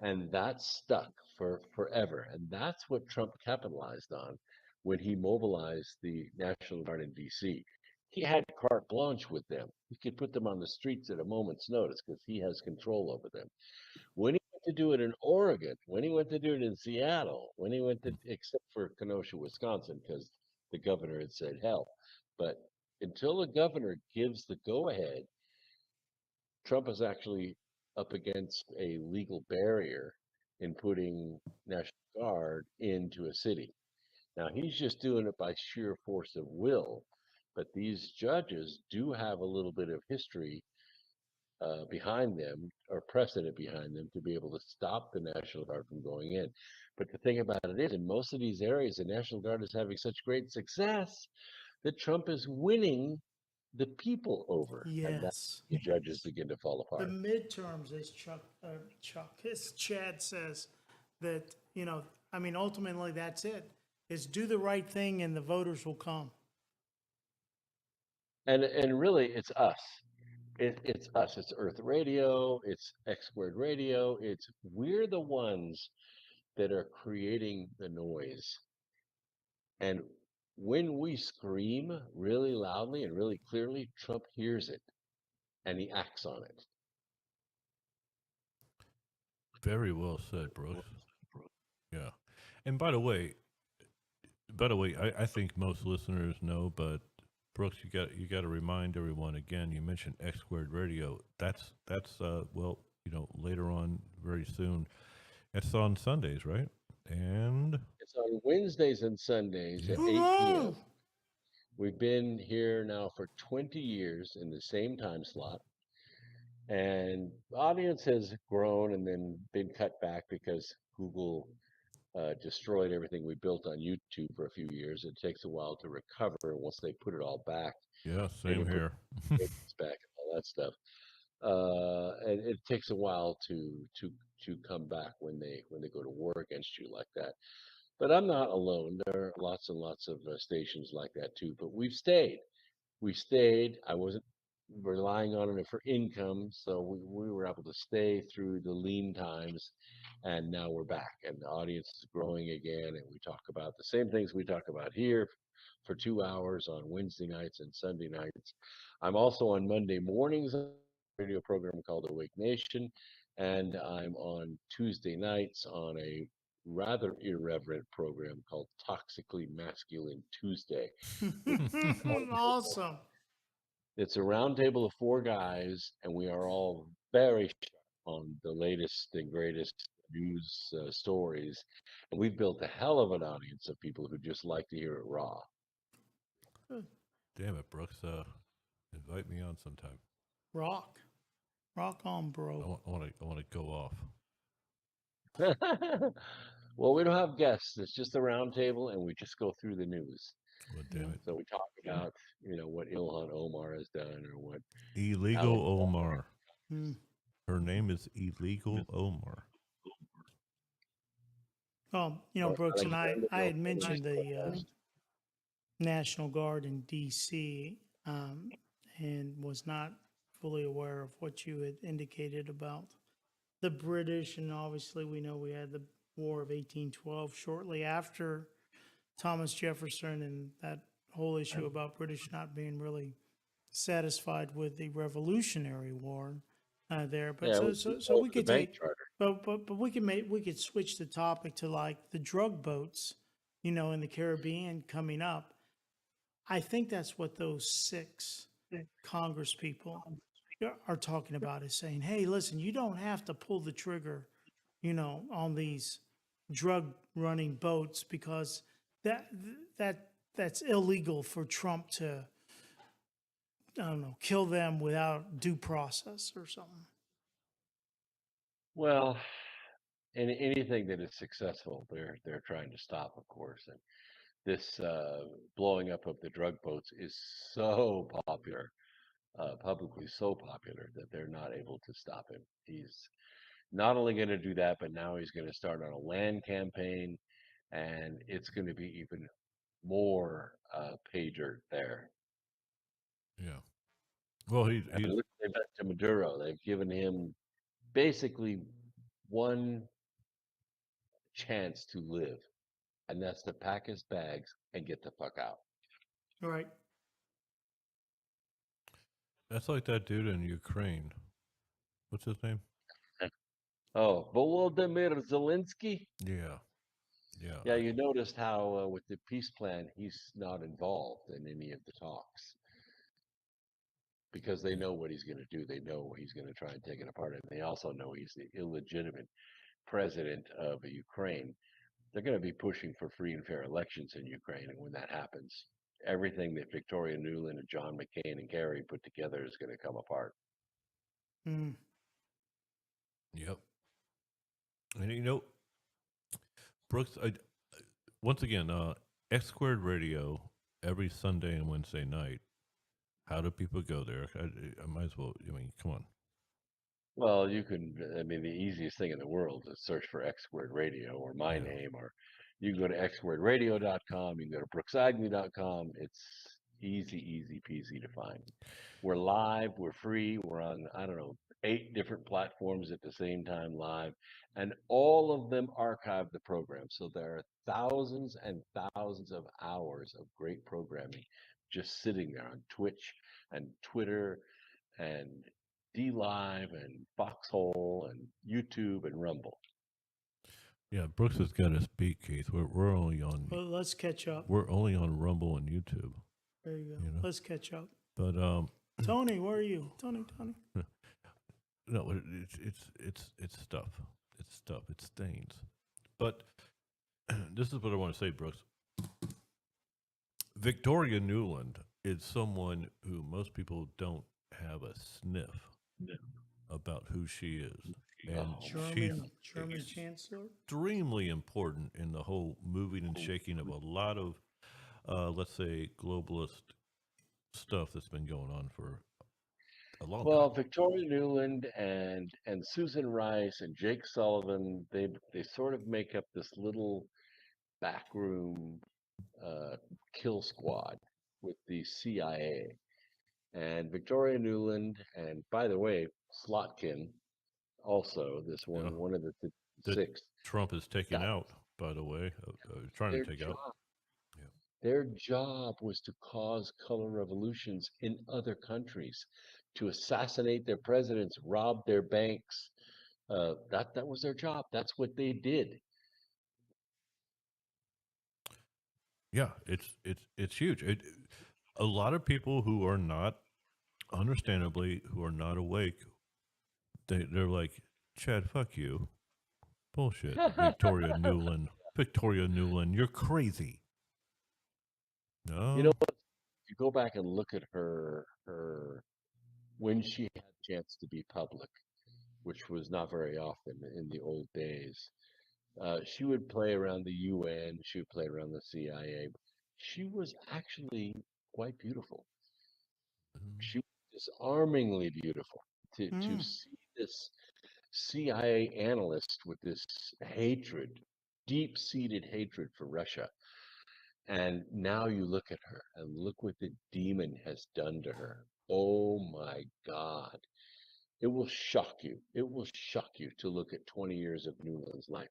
S9: And that stuck for forever. And that's what Trump capitalized on when he mobilized the National Guard in DC. He had carte blanche with them. He could put them on the streets at a moment's notice because he has control over them. When he went to do it in Oregon, when he went to do it in Seattle, when he went to, except for Kenosha, Wisconsin, because the governor had said hell. But until the governor gives the go ahead, Trump is actually up against a legal barrier in putting National Guard into a city. Now, he's just doing it by sheer force of will, but these judges do have a little bit of history behind them or precedent behind them to be able to stop the National Guard from going in. But the thing about it is, in most of these areas, the National Guard is having such great success that Trump is winning the people over. And that's
S8: yes.
S9: the judges begin to fall
S8: The
S9: apart.
S8: midterms, as Chad says, that, you know, I mean, ultimately that's it, is do the right thing and the voters will come.
S9: And really, it's us. It's us. It's Earth Radio. It's X Squared Radio. We're the ones that are creating the noise. And when we scream really loudly and really clearly, Trump hears it and he acts on it.
S7: Very well said, Brooks. Yeah. And by the way, I think most listeners know, but Brooks, you got to remind everyone again. You mentioned X Squared Radio. That's well, you know, later on, very soon. It's on Sundays, right? And
S9: It's on Wednesdays and Sundays at 8 p.m. We've been here now for 20 years in the same time slot. And the audience has grown and then been cut back because Google destroyed everything we built on YouTube for a few years. It takes a while to recover once they put it all back.
S7: yeah, same here.
S9: It's back and all that stuff. And it takes a while to come back when they go to war against you like that. But I'm not alone. There are lots and lots of stations like that too. But we've stayed. We stayed. I wasn't relying on it for income, so we were able to stay through the lean times, and now we're back, and the audience is growing again, and we talk about the same things we talk about here for 2 hours on Wednesday nights and Sunday nights. I'm also on Monday mornings on a radio program called Awake Nation, and I'm on Tuesday nights on a rather irreverent program called Toxically Masculine Tuesday.
S8: Awesome.
S9: It's a roundtable of 4 guys, and we are all very sharp on the latest and greatest news stories. And we've built a hell of an audience of people who just like to hear it raw.
S7: Damn it, Brooks. Invite me on sometime.
S8: Rock on, bro.
S7: I want to go off.
S9: Well, we don't have guests. It's just a roundtable, and we just go through the news.
S7: Well, damn it.
S9: So we talk about, what Ilhan Omar has done, or what
S7: Illegal Omar.
S8: Hmm.
S7: Her name is Illegal Omar.
S8: Brooks and I had mentioned the National Guard in D.C. And was not fully aware of what you had indicated about the British. And obviously we know we had the War of 1812 shortly after Thomas Jefferson, and that whole issue about British not being really satisfied with the Revolutionary War there. But
S9: Yeah,
S8: so we could
S9: the bank
S8: take,
S9: charter.
S8: but we could switch the topic to like the drug boats, in the Caribbean coming up. I think that's what those 6 Congress people are talking about is saying, hey, listen, you don't have to pull the trigger, on these drug running boats because that's illegal for Trump to, I don't know, kill them without due process or something.
S9: Well, and anything that is successful, they're trying to stop, of course. And this blowing up of the drug boats is so popular, publicly so popular that they're not able to stop him. He's not only going to do that, but now he's going to start on a land campaign, and it's going to be even more pager there.
S7: Yeah. Well,
S9: And look, they've done to Maduro. They've given him basically one chance to live, and that's to pack his bags and get the fuck out.
S8: All right.
S7: that's like that dude in Ukraine. What's his name?
S9: Oh, Volodymyr Zelensky.
S7: Yeah. Yeah.
S9: Yeah, you noticed how with the peace plan, he's not involved in any of the talks because they know what he's going to do. They know he's going to try and take it apart, and they also know he's the illegitimate president of Ukraine. They're going to be pushing for free and fair elections in Ukraine, and when that happens, everything that Victoria Nuland and John McCain and Kerry put together is going to come apart.
S8: Mm.
S7: Yep. And Brooks, once again, X Squared Radio every Sunday and Wednesday night. How do people go there? I might as well. I mean, come on.
S9: Well, you can. I mean, the easiest thing in the world is search for X Squared Radio or my name, or you can go to xsquaredradio.com. You can go to brooksagnew.com. It's easy peasy to find. We're live. We're free. We're on, I don't know, 8 different platforms at the same time live, and all of them archive the program. So there are thousands and thousands of hours of great programming just sitting there on Twitch and Twitter and DLive and Foxhole and YouTube and Rumble.
S7: Yeah, Brooks has got us beat, Keith. We're only on.
S8: Well, let's catch up.
S7: We're only on Rumble and YouTube.
S8: There you go. Let's catch up.
S7: But
S8: Tony, where are you? Tony.
S7: No, it's stuff. It's stuff. It's stains. But this is what I want to say, Brooks. Victoria Nuland is someone who most people don't have a sniff about who she is. And she's
S8: German chancellor?
S7: extremely important in the whole moving and shaking of a lot of, let's say, globalist stuff that's been going on for a long time.
S9: Well, Victoria Nuland and Susan Rice and Jake Sullivan, they sort of make up this little backroom kill squad with the CIA. And Victoria Nuland, and by the way, Slotkin, also this one of the 6
S7: Trump is taking out, by the way, trying to take out.
S9: Their job was to cause color revolutions in other countries, to assassinate their presidents, rob their banks. That was their job. That's what they did.
S7: Yeah, it's huge. A lot of people who are not, understandably, who are not awake, they're like, Chad, fuck you. Bullshit. Victoria Nuland, you're crazy. No.
S9: You know what? If you go back and look at her when she had a chance to be public, which was not very often in the old days, she would play around the UN, she would play around the CIA. She was actually quite beautiful. She was disarmingly beautiful. To see this CIA analyst with this hatred, deep-seated hatred for Russia, and now you look at her and look what the demon has done to her. Oh my God. It will shock you. It will shock you to look at 20 years of Nuland's life.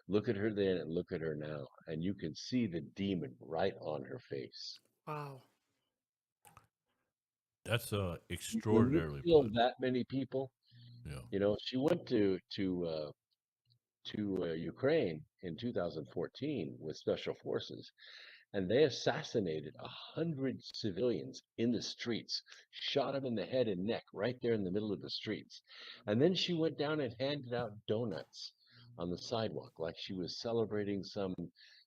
S9: Look at her then and look at her now, and you can see the demon right on her face.
S8: Wow.
S7: That's extraordinarily.
S9: When you kill that many people.
S7: Yeah.
S9: You know, she went to Ukraine in 2014 with special forces, and they assassinated 100 civilians in the streets, shot them in the head and neck right there in the middle of the streets. And then she went down and handed out donuts on the sidewalk like she was celebrating some,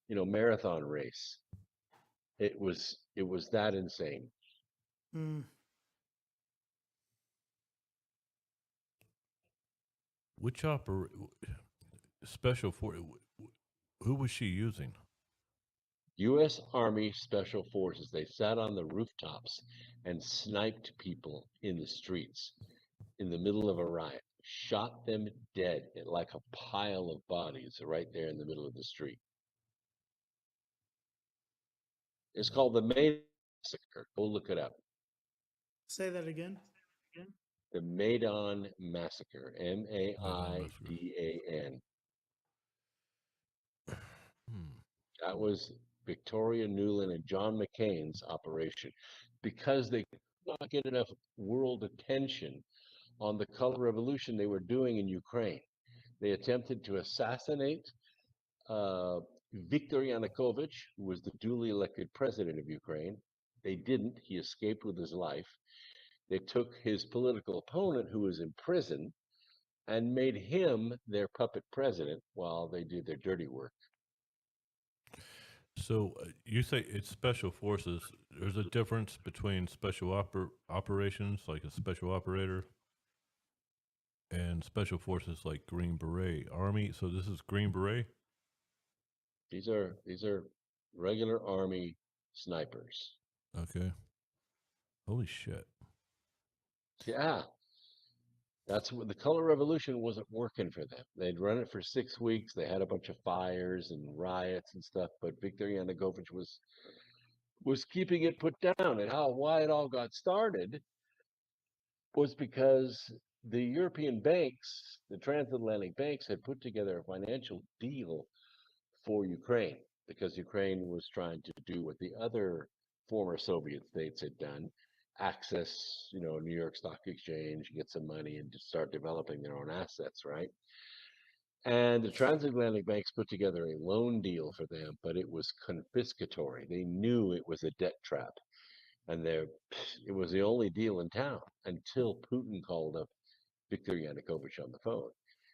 S9: marathon race. It was that insane.
S8: Mm.
S7: Which special for who was she using?
S9: U.S. Army Special Forces. They sat on the rooftops and sniped people in the streets in the middle of a riot, shot them dead like a pile of bodies right there in the middle of the street. It's called the Maidan Massacre. Go look it up.
S8: Say that again.
S9: The Maidan Massacre. Maidan. That was Victoria Nuland and John McCain's operation, because they could not get enough world attention on the color revolution they were doing in Ukraine. They attempted to assassinate Viktor Yanukovych, who was the duly elected president of Ukraine. They didn't. He escaped with his life. They took his political opponent, who was in prison, and made him their puppet president while they did their dirty work.
S7: So you say it's special forces. There's a difference between special operations, like a special operator, and special forces like Green Beret Army. So this is Green Beret.
S9: These are regular Army snipers.
S7: Okay. Holy shit.
S9: Yeah. That's what the color revolution wasn't working for them. They'd run it for 6 weeks. They had a bunch of fires and riots and stuff, but Viktor Yanukovych was keeping it put down. And why it all got started was because the European banks, the transatlantic banks, had put together a financial deal for Ukraine, because Ukraine was trying to do what the other former Soviet states had done, access, New York Stock Exchange, get some money, and just start developing their own assets, right? And the transatlantic banks put together a loan deal for them, but it was confiscatory. They knew it was a debt trap, and it was the only deal in town until Putin called up Viktor Yanukovych on the phone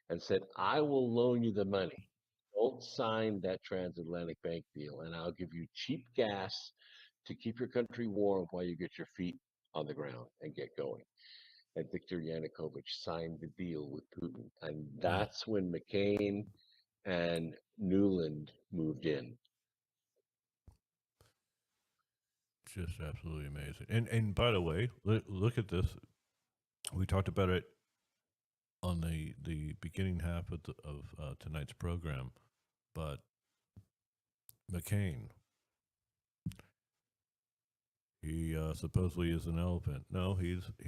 S9: and said, "I will loan you the money. Don't sign that transatlantic bank deal, and I'll give you cheap gas to keep your country warm while you get your feet on the ground and get going." And Viktor Yanukovych signed the deal with Putin. And that's when McCain and Nuland moved in.
S7: Just absolutely amazing. And by the way, look at this. We talked about it on the beginning half of tonight's program, but McCain, he supposedly is an elephant. No, he's a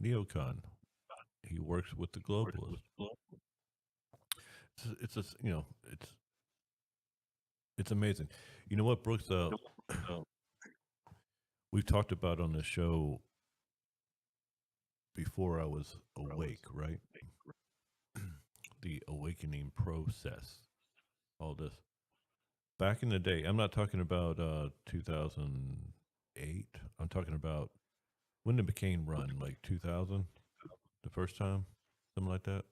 S7: neocon. He works with the globalists. It's amazing. You know what, Brooks? We've talked about on the show before I was awake, right? The awakening process, all this. Back in the day, I'm not talking about 2008. I'm talking about, when did McCain run? Like 2000, the first time, something like that.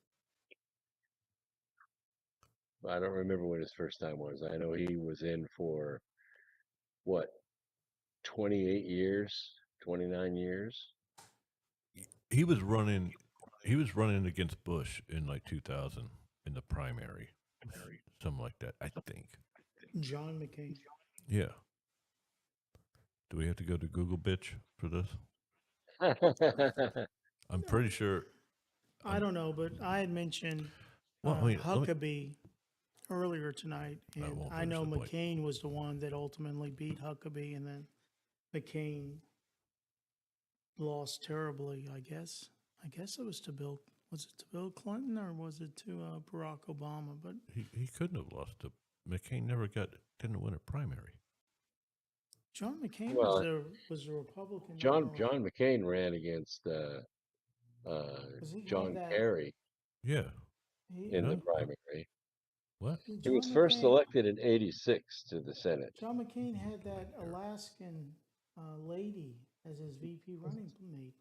S9: I don't remember what his first time was. I know he was in for what, 28 years, 29 years.
S7: He was running against Bush in like 2000 in the primary, something like that, I think.
S8: John McCain.
S7: Yeah. Do we have to go to Google bitch for this? I'm pretty sure.
S8: I don't know, but I had mentioned Huckabee earlier tonight, and I know McCain was the one that ultimately beat Huckabee, and then McCain lost terribly, I guess. I guess it was to Bill. Was it to Bill Clinton or was it to Barack Obama? But
S7: he couldn't have lost to McCain. Didn't win a primary.
S8: John McCain was a Republican.
S9: John McCain ran against John Kerry.
S7: Yeah.
S9: In the primary.
S7: What?
S9: He was first elected in '86 to the Senate.
S8: John McCain had that Alaskan lady as his VP running mate.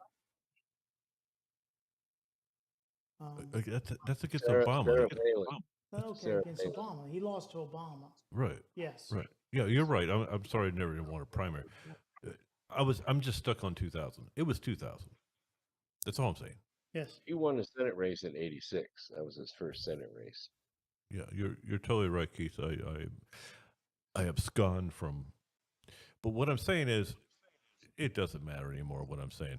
S7: That's against
S9: Sarah
S7: Obama.
S9: Palin.
S8: Okay,
S9: Sarah
S8: against
S9: Palin.
S8: Obama. He lost to Obama.
S7: Right.
S8: Yes.
S7: Right. Yeah, you're right. I'm sorry, I never won a primary. I'm just stuck on 2000. It was 2000. That's all I'm saying.
S8: Yes.
S9: He won a Senate race in '86. That was his first Senate race.
S7: Yeah, you're totally right, Keith. I abscond from. But what I'm saying is, it doesn't matter anymore. What I'm saying.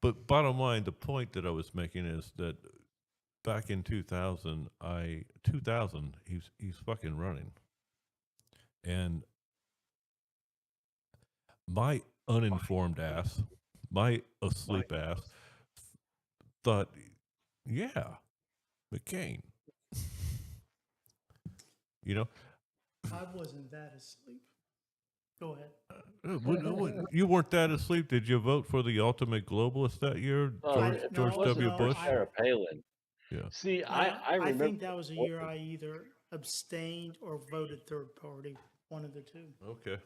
S7: But bottom line, the point that I was making is that back in 2000, he's fucking running, and my uninformed ass, my asleep ass, thought, yeah, McCain. You know,
S8: I wasn't that asleep. Go ahead.
S7: You weren't that asleep. Did you vote for the ultimate globalist that year, George W. Bush?
S9: Sarah Palin.
S7: Yeah.
S9: See, I remember.
S8: I think that was a year I either abstained or voted third party. One of the two.
S7: Okay.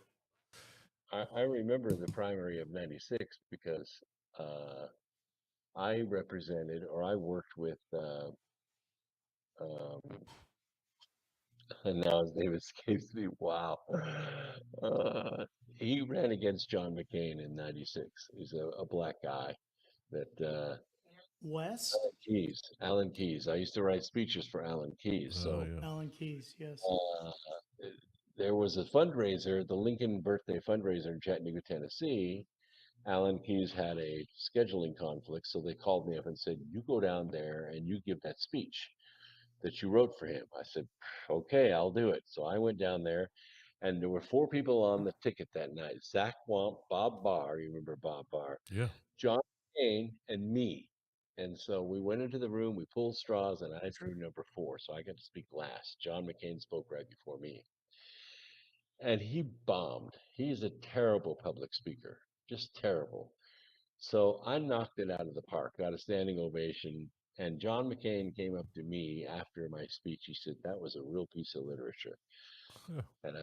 S9: I remember the primary of '96 because I represented or I worked with. And now his name escapes me. Wow. He ran against John McCain in '96. He's a black guy that
S8: Wes?
S9: Alan Keyes. I used to write speeches for Alan Keyes. So
S8: Alan Keyes, yes.
S9: there was a fundraiser, the Lincoln birthday fundraiser in Chattanooga, Tennessee. Alan Keyes had a scheduling conflict, so they called me up and said, "You go down there and you give that speech that you wrote for him." I said, "Okay, I'll do it." So I went down there, and there were 4 people on the ticket that night: Zach Wamp, Bob Barr, you remember Bob Barr,
S7: Yeah.
S9: John McCain, and me. And so we went into the room, we pulled straws, and I drew number 4, so I got to speak last. John McCain spoke right before me. And he bombed. He's a terrible public speaker, just terrible. So I knocked it out of the park, got a standing ovation. And John McCain came up to me after my speech. He said, "That was a real piece of literature."
S7: Yeah.
S9: And I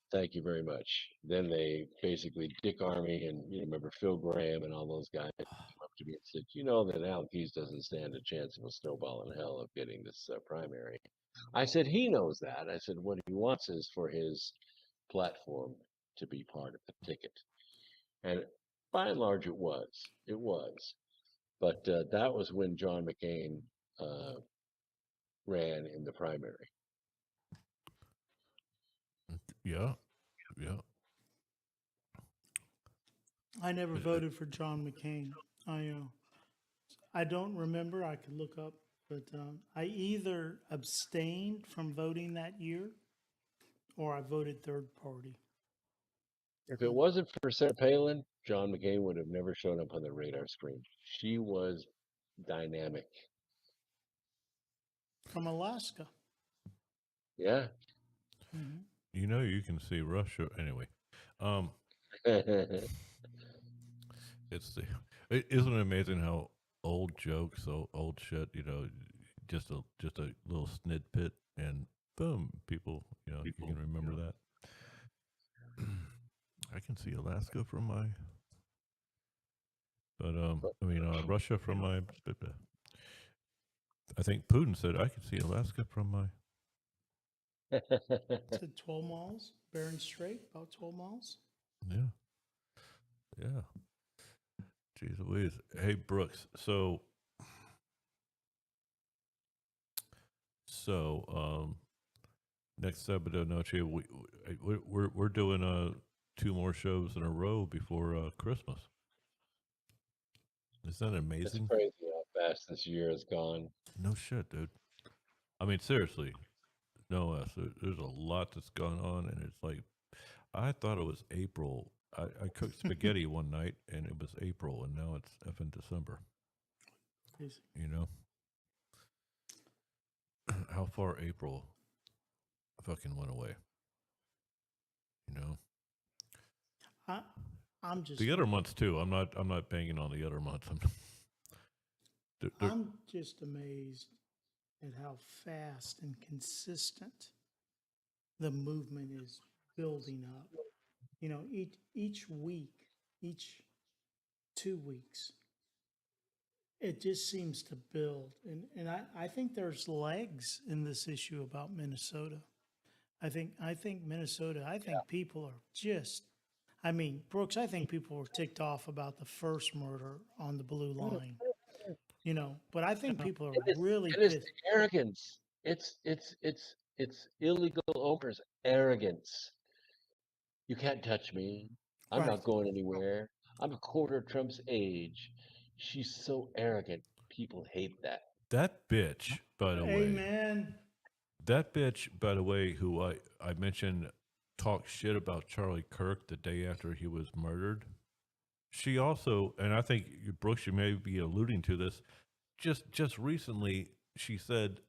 S9: thank you very much. Then they basically Dick Armey and you remember Phil Graham and all those guys came up to me and said, "You know that Al Keyes doesn't stand a chance of a snowball in hell of getting this primary." I said, "He knows that." I said, "What he wants is for his platform to be part of the ticket." And by and large, it was. It was. But that was when John McCain ran in the primary.
S7: Yeah. Yeah.
S8: I never voted for John McCain. I don't remember. I could look up, but I either abstained from voting that year, or I voted third party.
S9: If it wasn't for Sarah Palin, John McCain would have never shown up on the radar screen. She was dynamic.
S8: From Alaska.
S9: Yeah.
S8: Mm-hmm.
S7: You know, you can see Russia anyway. Isn't it amazing how old jokes, old shit, you know, just a little snippet and boom, people, you know, you can remember that. I can see Alaska from my, but I mean Russia from my. I think Putin said I could see Alaska from my.
S8: It's at 12 miles, Bering Strait, about 12 miles.
S7: Yeah. Yeah. Jeez Louise. Hey, Brooks. So, next Sabado Noche, we're doing 2 more shows in a row before Christmas. Isn't that amazing?
S9: It's crazy how fast this year has gone.
S7: No shit, dude. I mean, seriously. No, there's a lot that's gone on, and it's like, I thought it was April. I cooked spaghetti one night, and it was April, and now it's effing December.
S8: Crazy.
S7: You know? How far April fucking went away. You know?
S8: I'm just
S7: the other months too. I'm not banging on the other months.
S8: I'm just amazed at how fast and consistent the movement is building up. You know, each week, each 2 weeks, it just seems to build. And I think there's legs in this issue about Minnesota. I think Minnesota, I think people are just, I mean, Brooks, I think people were ticked off about the first murder on the blue line, you know, but I think people are really
S9: It is
S8: pissed.
S9: arrogance. It's illegal owners arrogance. You can't touch me. I'm
S8: Right.
S9: not going anywhere. I'm a quarter of Trump's age. She's so arrogant. People hate that.
S7: That bitch, by the way,
S8: Amen.
S7: that bitch, by the way, who I mentioned talked shit about Charlie Kirk the day after he was murdered. She also, and I think Brooks, you may be alluding to this, just recently she said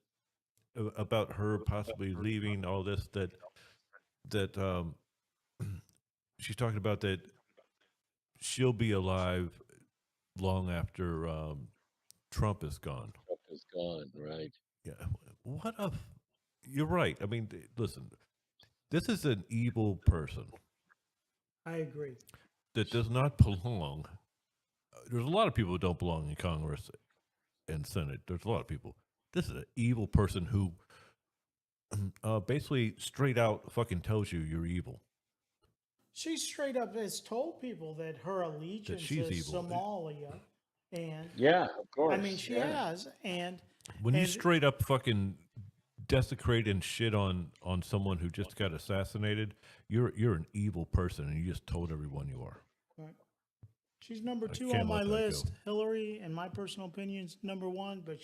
S7: about her possibly leaving all this that she's talking about that she'll be alive long after Trump is gone.
S9: Trump is gone, right?
S7: Yeah, what a you're right. I mean, listen, this is an evil person
S8: I agree.
S7: that does not belong. There's a lot of people who don't belong in Congress and Senate. There's a lot of people. This is an evil person who basically straight out fucking tells you you're evil.
S8: She straight up has told people that her allegiance
S7: she's
S8: is
S7: evil.
S8: Somalia. And
S9: Yeah, of course.
S8: I mean, she has. And
S7: When you
S8: and-
S7: straight up fucking desecrate and shit on someone who just got assassinated, you're an evil person, and you just told everyone you are.
S8: Right. She's number
S7: I
S8: 2
S7: can't
S8: on my
S7: let that go.
S8: list. Hillary, in my personal opinion, is number 1, but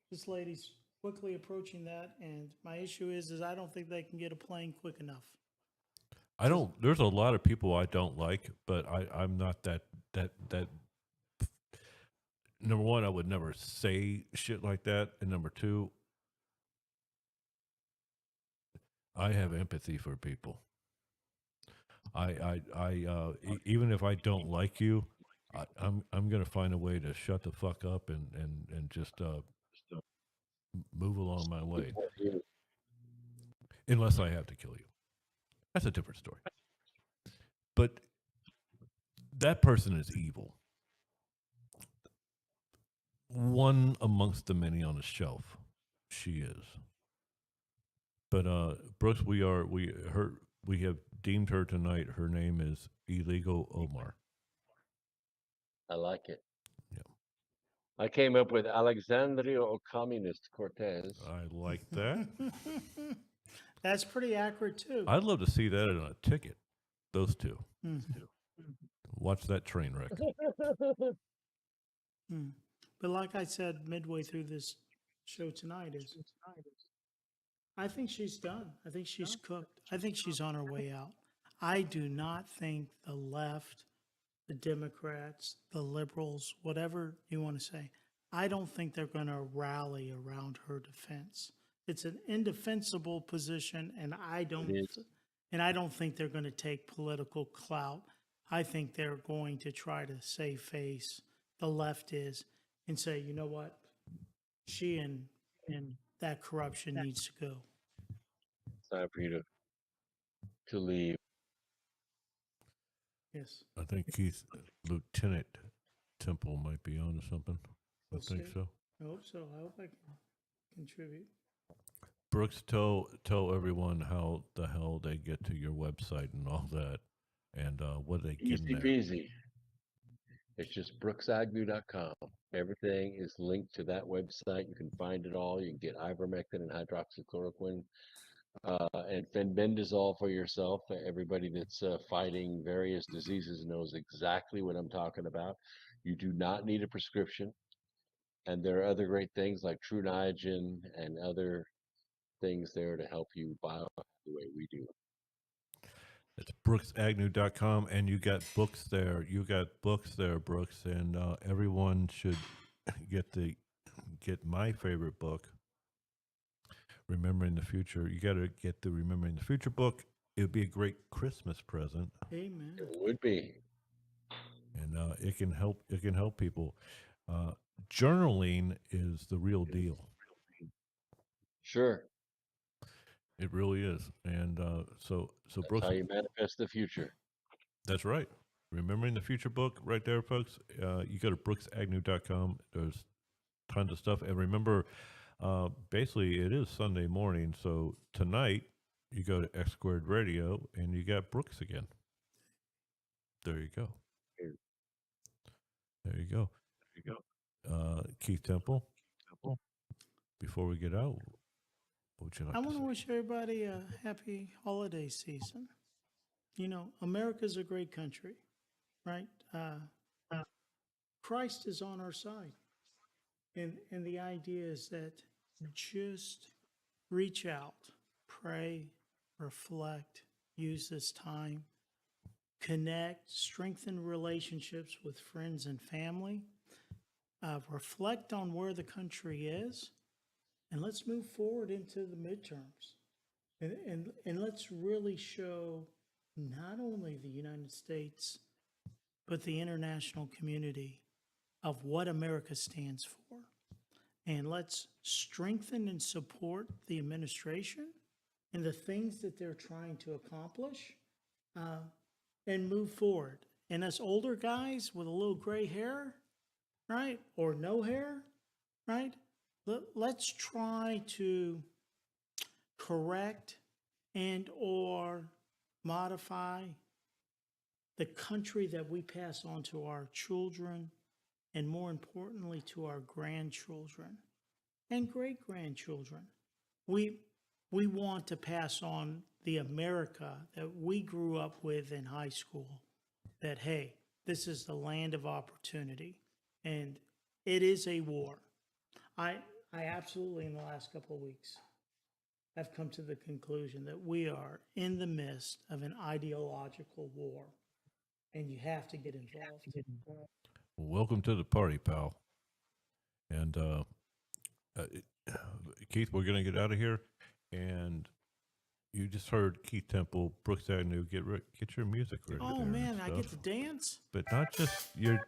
S8: this lady's quickly approaching that. And my issue is I don't think they can get a plane quick enough.
S7: I don't. There's a lot of people I don't like, but I'm not that. Number one, I would never say shit like that, and number two, I have empathy for people. Even if I don't like you, I'm gonna find a way to shut the fuck up and just move along my way, unless I have to kill you. That's a different story. But that person is evil. One amongst the many on the shelf. She is. But Brooks, we have deemed her tonight. Her name is Illegal Omar.
S9: I like it.
S7: Yeah.
S9: I came up with Alexandria Ocasio Cortez.
S7: I like that.
S8: That's pretty accurate, too.
S7: I'd love to see that in a ticket. Those two.
S8: Hmm.
S7: Watch that train wreck.
S8: But like I said midway through this show tonight, I think she's done. I think she's cooked. I think she's on her way out. I do not think the left, the Democrats, the liberals, whatever you want to say, I don't think they're going to rally around her defense. It's an indefensible position, and I don't think they're going to take political clout. I think they're going to try to save face. The left is, and say, you know what, she and that corruption needs to go.
S9: It's time for you to leave.
S8: Yes.
S7: I think Lieutenant Temple might be on to something. I think so.
S8: I hope so. I hope I can contribute.
S7: Brooks, tell everyone how the hell they get to your website and all that, and what they get in
S9: Easy
S7: there.
S9: peasy. It's just brooksagnew.com. Everything is linked to that website. You can find it all. You can get ivermectin and hydroxychloroquine and fenbendazole for yourself. Everybody that's fighting various diseases knows exactly what I'm talking about. You do not need a prescription. And there are other great things like True Niagen and other things there to help you biohack the way we do.
S7: It's brooksagnew.com, and you got books there. You got books there, Brooks, and everyone should get my favorite book, Remembering the Future. You got to get the Remembering the Future book. It would be a great Christmas present.
S8: Amen.
S9: It would be.
S7: And it can help. It can help people. Journaling is the real deal.
S9: Sure.
S7: It really is. And so
S9: That's
S7: Brooks,
S9: how you manifest the future.
S7: that's right. Remembering the Future book right there, folks. You go to brooksagnew.com. There's tons of stuff. And remember, basically, it is Sunday morning. So tonight, you go to X Squared Radio and you got Brooks again. There you go.
S9: Here.
S7: There you go.
S9: There you go.
S7: Keith Temple, before we get out, what would you like
S8: I
S7: to
S8: want to
S7: say?
S8: wish everybody a happy holiday season. You know, America's a great country, right? Christ is on our side. And the idea is that just reach out, pray, reflect, use this time, connect, strengthen relationships with friends and family, reflect on where the country is, and let's move forward into the midterms. And let's really show not only the United States, but the international community of what America stands for. And let's strengthen and support the administration and the things that they're trying to accomplish, and move forward. And us older guys with a little gray hair, right, or no hair, right, let's try to correct and or modify the country that we pass on to our children, and more importantly to our grandchildren and great-grandchildren. We want to pass on the America that we grew up with in high school, that, hey, this is the land of opportunity, and it is a war. I absolutely, in the last couple of weeks, have come to the conclusion that we are in the midst of an ideological war, and you have to get involved.
S7: Welcome to the party, pal. And Keith, we're going to get out of here. And you just heard Keith Temple, Brooks Agnew. Get your music ready.
S8: Oh
S7: there
S8: man,
S7: and
S8: I get
S7: stuff.
S8: to dance?
S7: But not just you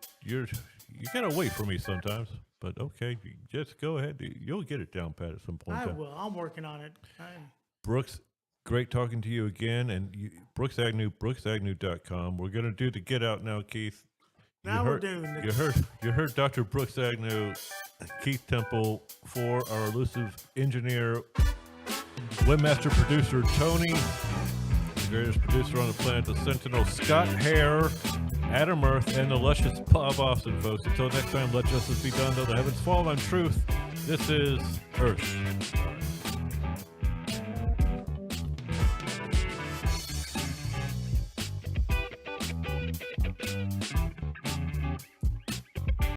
S7: gotta wait for me sometimes. But okay, just go ahead. You'll get it down pat at some point.
S8: I
S7: in time.
S8: will. I'm working on it.
S7: Brooks, great talking to you again. And Brooks Agnew, brooksagnew.com. We're gonna do the get out now, Keith.
S8: Now we're doing it.
S7: You heard Dr. Brooks Agnew, Keith Temple, for our elusive engineer, webmaster producer Tony, the greatest producer on the planet, the Sentinel, Scott Hare, Adam Earth, and the luscious Bob Austin, folks. Until next time, let justice be done, though the heavens fall on truth. This is Earth.